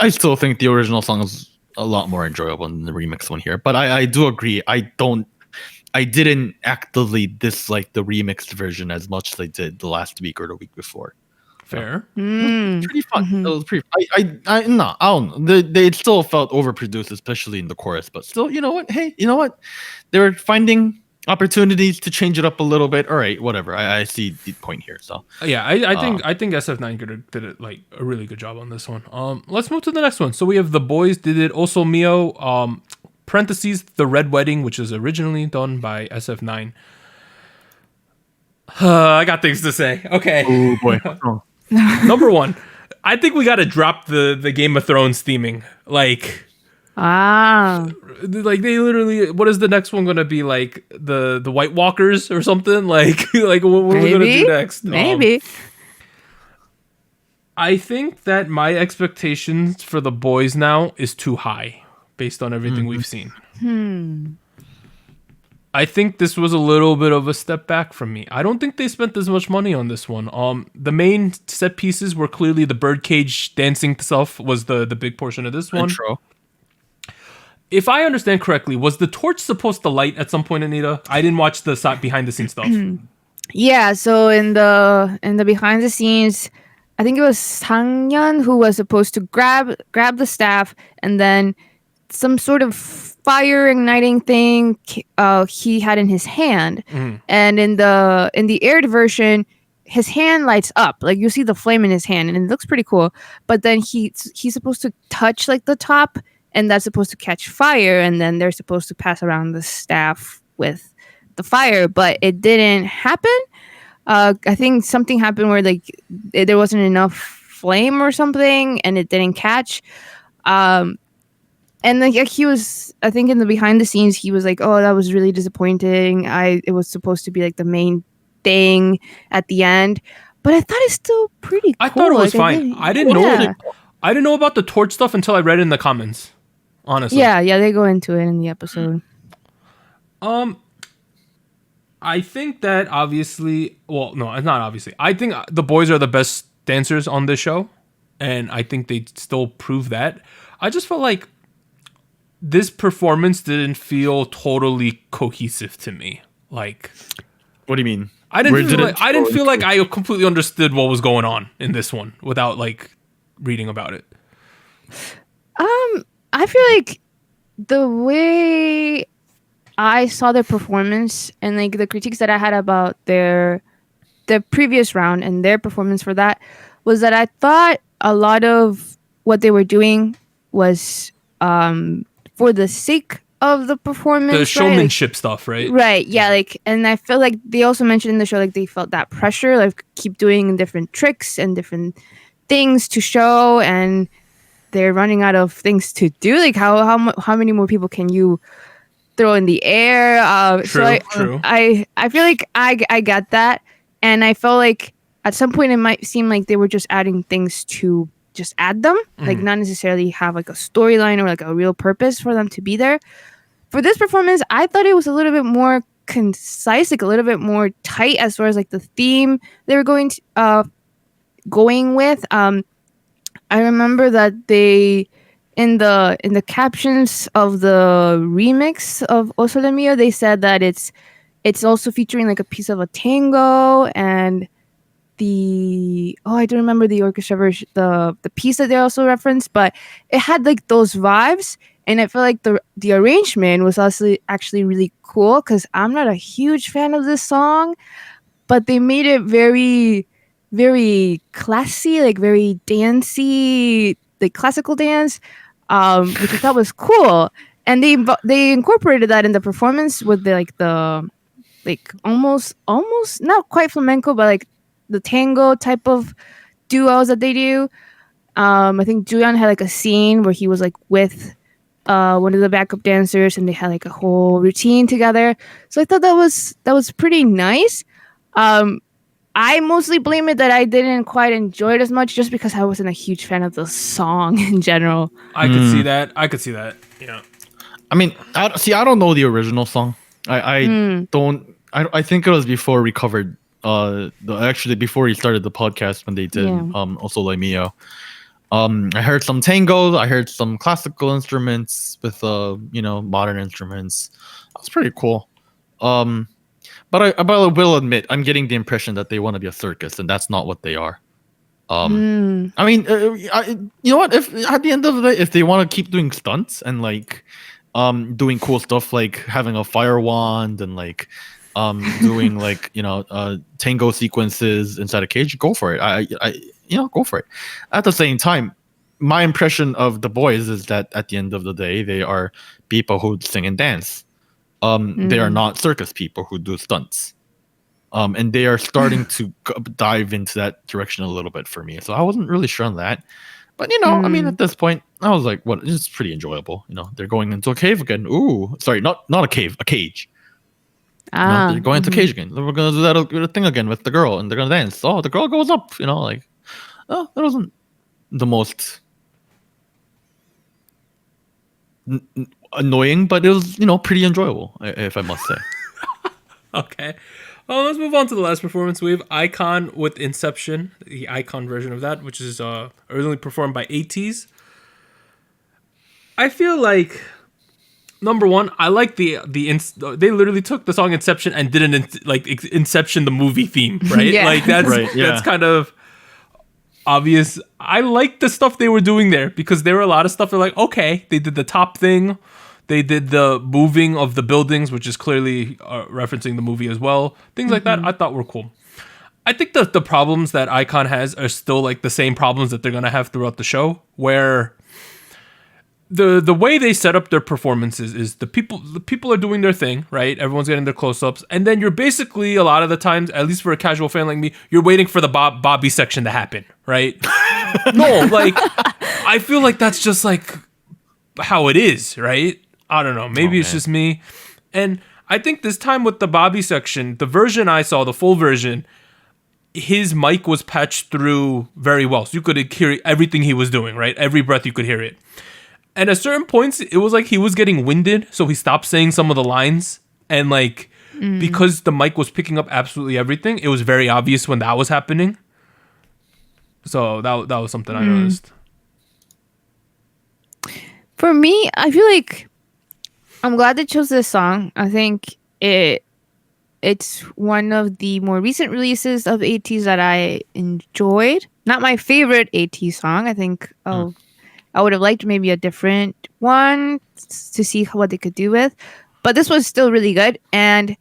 still think the original song is a lot more enjoyable than the remix one here. But I do agree. I didn't actively dislike the remixed version as much as I did the last week or the week before. Fair. Pretty fun. It was pretty. I don't know. They still felt overproduced, especially in the chorus. But still, you know what? Hey, you know what? They were finding opportunities to change it up a little bit. All right, whatever. I see the point here. So yeah, I think SF9 did it like a really good job on this one. Let's move to the next one. So we have the boys did it also Mio. Parentheses the Red Wedding, which is originally done by SF9. I got things to say. Okay. Oh boy. Number one, I think we got to drop the Game of Thrones theming. Like they literally, what is the next one gonna be, like the White Walkers or something? Like what are we gonna do next? Maybe. I think that my expectations for the boys now is too high based on everything we've seen. I think this was a little bit of a step back from me. I don't think they spent as much money on this one. The main set pieces were clearly the birdcage dancing stuff was the big portion of this one. Intro. If I understand correctly, was the torch supposed to light at some point, Anita? I didn't watch the behind the scenes stuff. Yeah, so in the behind the scenes, I think it was Sangyeon who was supposed to grab the staff, and then some sort of fire igniting thing he had in his hand. And in the aired version, his hand lights up, like you see the flame in his hand, and it looks pretty cool. But then he's supposed to touch like the top, and that's supposed to catch fire, and then they're supposed to pass around the staff with the fire, but it didn't happen. I think something happened where like there wasn't enough flame or something, and it didn't catch. And like he was, I think in the behind the scenes, he was like, "Oh, that was really disappointing. It was supposed to be like the main thing at the end, but I thought it's still pretty cool." I thought it was like, fine. I didn't know about the torch stuff until I read it in the comments. Honestly, yeah, they go into it in the episode. I think that obviously, well, no, it's not obviously. I think the boys are the best dancers on this show, and I think they still prove that. I just felt like this performance didn't feel totally cohesive to me. Like, What do you mean? I didn't feel like I completely understood what was going on in this one without like reading about it. I feel like the way I saw their performance and like the critiques that I had about the previous round and their performance for that was that I thought a lot of what they were doing was for the sake of the performance, The showmanship stuff, right? Right. Yeah. Like, and I feel like they also mentioned in the show, like they felt that pressure, like keep doing different tricks and different things to show, and they're running out of things to do. Like, how many more people can you throw in the air? True. I feel like I get that, and I felt like at some point it might seem like they were just adding things to just add them, like not necessarily have like a storyline or like a real purpose for them to be there. For this performance, I thought it was a little bit more concise, like a little bit more tight as far as like the theme they were going with. I remember that they in the captions of the remix of Oso de Mio, they said that it's also featuring like a piece of a tango, and I don't remember the orchestra version, the piece that they also referenced, but it had like those vibes, and I feel like the arrangement was also actually really cool, because I'm not a huge fan of this song, but they made it very, very classy, like very dancey, like classical dance, which I thought was cool. And they incorporated that in the performance with the almost not quite flamenco, but like the tango type of duos that they do. I think Julian had like a scene where he was like with one of the backup dancers, and they had like a whole routine together. So I thought that was pretty nice. I mostly blame it that I didn't quite enjoy it as much, just because I wasn't a huge fan of the song in general. I could see that. Yeah. I mean, I don't know the original song. I don't. I think it was before we covered before we started the podcast, when they did also like Mio. I heard some tangos, I heard some classical instruments with modern instruments. That's pretty cool. But I will admit, I'm getting the impression that they want to be a circus, and that's not what they are. I mean, you know what? If at the end of the day, if they want to keep doing stunts and like doing cool stuff, like having a fire wand and like doing like tango sequences inside a cage, go for it. I go for it. At the same time, my impression of the boys is that at the end of the day, they are people who sing and dance. They are not circus people who do stunts. And they are starting to dive into that direction a little bit for me. So I wasn't really sure on that. But, I mean, at this point, I was like, what? It's pretty enjoyable. They're going into a cave again. Ooh, sorry, not a cave, a cage. They're going into a cage again. We're going to do that thing again with the girl, and they're going to dance. Oh, the girl goes up, that wasn't the most annoying, but it was, pretty enjoyable, if I must say. Okay. Well, let's move on to the last performance. We have I.O.I with Inception, the I.O.I version of that, which is originally performed by ATEEZ. I feel like, number one, I like they literally took the song Inception and did Inception the movie theme, right? Yeah. Like that's kind of obvious. I like the stuff they were doing there, because there were a lot of stuff they're like, okay, they did the top thing. They did the moving of the buildings, which is clearly referencing the movie as well. Things like that I thought were cool. I think the problems that I.O.I has are still like the same problems that they're going to have throughout the show, where the way they set up their performances is the people are doing their thing, right? Everyone's getting their close-ups. And then you're basically, a lot of the times, at least for a casual fan like me, you're waiting for the Bobby section to happen, right? No, like, I feel like that's just like how it is, right? I don't know. Maybe it's just me. And I think this time with the Bobby section, the version I saw, the full version, his mic was patched through very well. So you could hear everything he was doing, right? Every breath you could hear it. And at certain points, it was like he was getting winded. So he stopped saying some of the lines. And like, because the mic was picking up absolutely everything, it was very obvious when that was happening. So that was something I noticed. For me, I feel like I'm glad they chose this song. I think it's one of the more recent releases of ATs that I enjoyed. Not my favorite AT song. I think I would have liked maybe a different one to see what they could do with. But this was still really good. And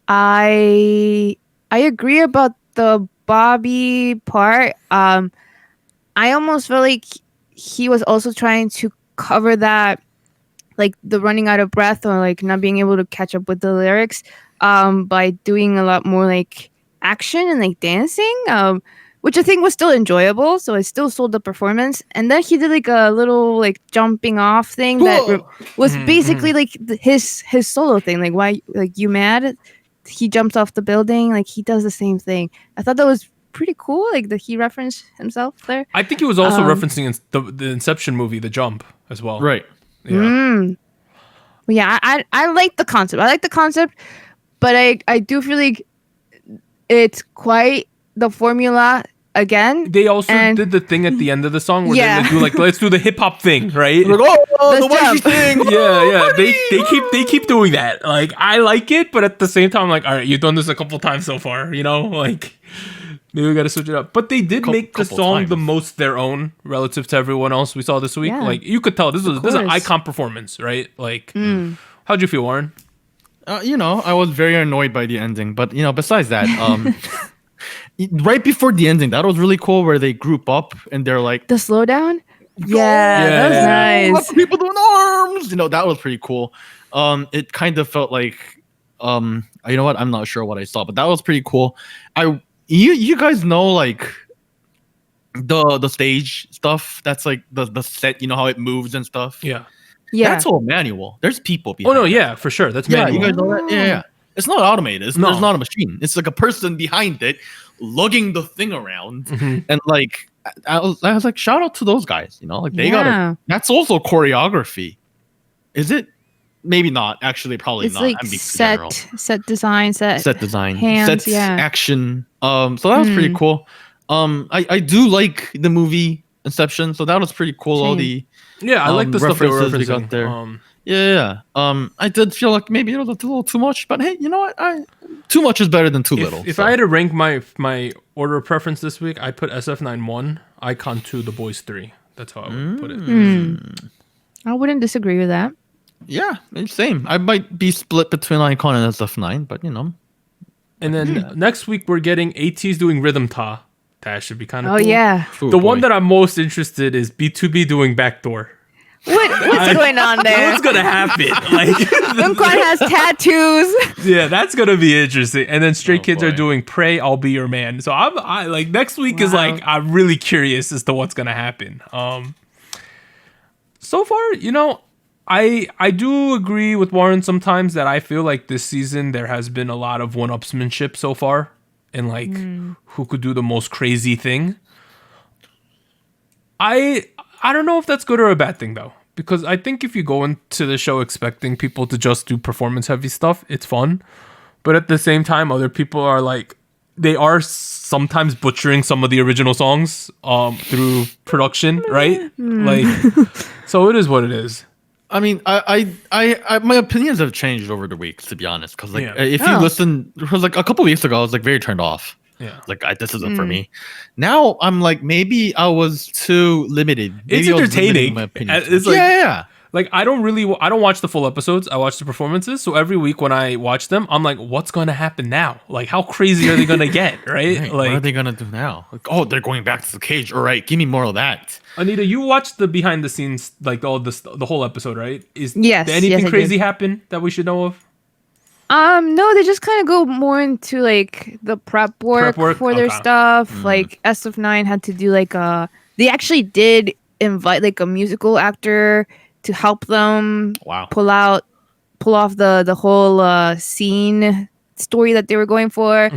I agree about the Bobby part. I almost felt like he was also trying to cover that, like the running out of breath or like not being able to catch up with the lyrics, by doing a lot more like action and like dancing, which I think was still enjoyable. So it still sold the performance. And then he did like a little like jumping off thing that was basically like his solo thing. Like, why, like, you mad? He jumps off the building. Like, he does the same thing. I thought that was pretty cool. Like, that he referenced himself there. I think he was also referencing the Inception movie, The Jump, as well. Right. Yeah. Yeah, I like the concept. I like the concept, but I do feel like it's quite the formula again. They also did the thing at the end of the song where they do like, let's do the hip hop thing, right? Like, the YG thing. Yeah. They keep doing that. Like, I like it, but at the same time, I'm like, all right, you've done this a couple times so far, you know? Like, maybe we got to switch it up. But they did make the song the most their own relative to everyone else we saw this week. Yeah. Like, you could tell this is an icon performance, right? Like, how'd you feel, Warren? I was very annoyed by the ending, but besides that, right before the ending, that was really cool where they group up and they're like the slowdown. Yeah, that was nice. Lots of people doing arms. That was pretty cool. It kind of felt like, you know what? I'm not sure what I saw, but that was pretty cool. You guys know like the stage stuff. That's like the set. You know how it moves and stuff. Yeah. That's all manual. There's people behind. Oh no, yeah, for sure. That's manual. You guys know that? Yeah. It's not automated. There's not a machine. It's like a person behind it, lugging the thing around, and like I was like, shout out to those guys. Like they got. That's also choreography. Is it? Maybe not. Actually, probably it's not. Like set design, hands, action. So that was pretty cool. I do like the movie Inception. So that was pretty cool. Same. All the I like the stuff they were referencing. We got there. I did feel like maybe it was a little too much, but hey, you know what? Too much is better than too little. If I had to rank my order of preference this week, I put SF9 1, Icon 2, The Boys 3. That's how I would put it. I wouldn't disagree with that. Yeah, same. I might be split between Icon and SF9, but And then next week we're getting ATs doing Rhythm Ta. That should be kind of cool. Yeah. The one that I'm most interested is B2B doing Backdoor. What's going on there? What's gonna happen? Like, Youngkwan has tattoos. Yeah, that's gonna be interesting. And then Stray Kids are doing Pray, I'll Be Your Man. So I like next week is like I'm really curious as to what's gonna happen. So far, I do agree with Warren sometimes that I feel like this season there has been a lot of one-upsmanship so far, and like who could do the most crazy thing. I don't know if that's good or a bad thing though, because I think if you go into the show expecting people to just do performance heavy stuff, it's fun. But at the same time, other people are like, they are sometimes butchering some of the original songs through production, right? Like, so it is what it is. I mean, I my opinions have changed over the weeks, to be honest. Because like, if you listen, because like a couple weeks ago, I was like very turned off. Yeah, like this isn't for me. Now I'm like, maybe I was too limited. Maybe it's entertaining. My opinion. It's like, like I don't watch the full episodes. I watch the performances. So every week when I watch them, I'm like, what's going to happen now? Like, how crazy are they going to get? Right? Like, what are they going to do now? Like, oh, they're going back to the cage. All right, give me more of that. Anita, you watched the behind the scenes, like all this, the whole episode, right? Did anything crazy happen that we should know of? No, they just kind of go more into like the prep work for their stuff. Like SF9 had to do like they actually did invite like a musical actor to help them pull off the whole scene story that they were going for.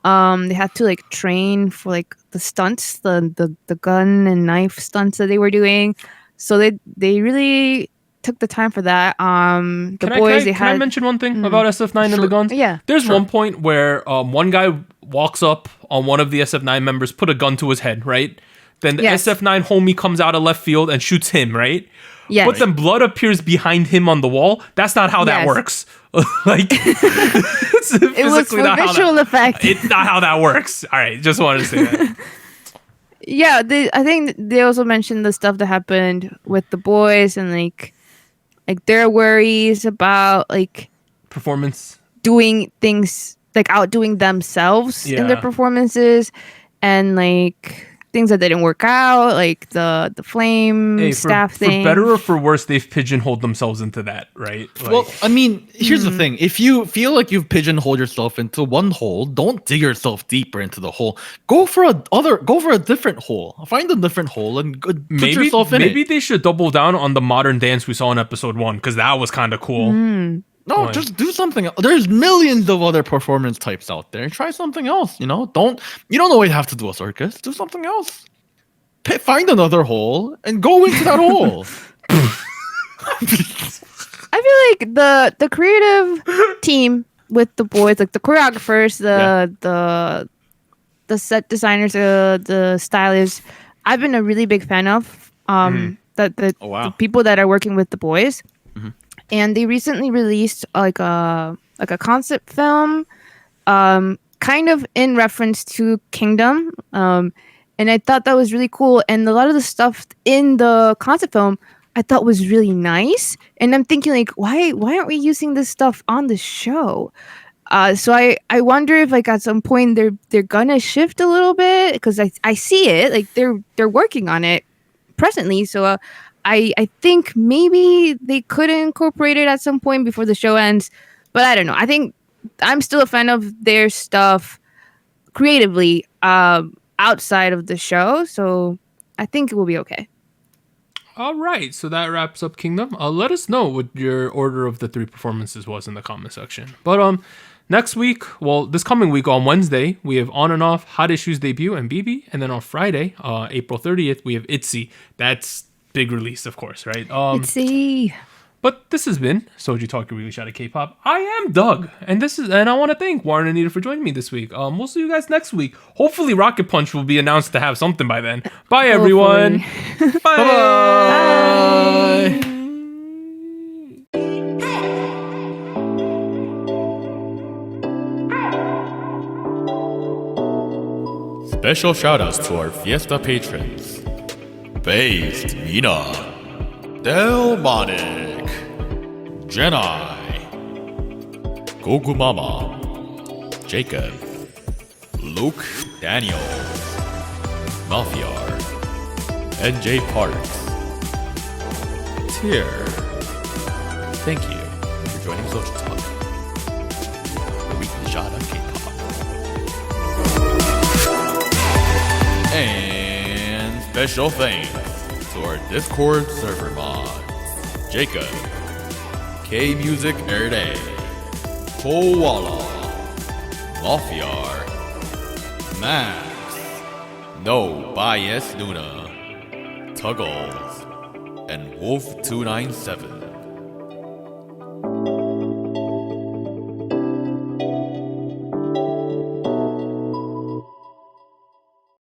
They had to like train for like the stunts, the gun and knife stunts that they were doing. So they really took the time for that. Can I mention one thing about SF9 and the guns? Yeah. There's one point where one guy walks up on one of the SF9 members, put a gun to his head, right? Then the Yes. SF9 homie comes out of left field and shoots him, right? Yes. But then blood appears behind him on the wall. That's not how that Yes. works. Like, it's It was physically for not how visual that, effect. it's not how that works. All right, just wanted to say that. Yeah, I think they also mentioned the stuff that happened with the boys and like their worries about like Performance. doing things like outdoing themselves in their Yeah. performances and like things that didn't work out, like the flame Hey, staff for thing. better or for worse, they've pigeonholed themselves into that, right? Like, Well, I mean, here's the thing. If you feel like you've pigeonholed yourself into one hole, don't dig yourself deeper into the hole. Go for a different hole. Find a different hole and put maybe yourself in maybe it. they should double down on the modern dance we saw in episode 1 because that was kind of cool. No, Why? just do something else. There's millions of other performance types out there. Try something else, you know? You don't always have to do a circus. Do something else. Find another hole and go into that hole. I feel like the creative team with the boys, like the choreographers, the set designers, the stylists, I've been a really big fan of. The Oh, wow. the people that are working with the boys, and they recently released like a concept film, kind of in reference to Kingdom, and I thought that was really cool. And a lot of the stuff in the concept film I thought was really nice, and I'm thinking like, why aren't we using this stuff on the show? So I wonder if like at some point they're gonna shift a little bit because I see it like they're working on it presently. So I think maybe they could incorporate it at some point before the show ends, but I don't know. I think I'm still a fan of their stuff creatively outside of the show, so I think it will be okay. All right, so that wraps up Kingdom. Let us know what your order of the 3 performances was in the comment section. But next week, well, this coming week on Wednesday, we have On and Off, Hot Issues debut and BB, and then on Friday, April 30th, we have ITZY. That's big release, of course, right? Let's see. But this has been SojuTalk Crew Shot at K-pop. I am Doug, and I want to thank Warren and Anita for joining me this week. We'll see you guys next week. Hopefully, Rocket Punch will be announced to have something by then. Bye, everyone. Bye. Bye. Special shoutouts to our Fiesta patrons: Based Mina, Delmonic, Jedi, Goku Mama, Jacob, Luke Daniel, Malfiar, NJ Parks, Tier. Thank you for joining SojuTalk, the weekly shot of K-pop. And special thanks to our Discord server mods: Jacob, K Music Erday, Koala, Malfiar, Max, No Bias Luna, Tuggles, and Wolf297.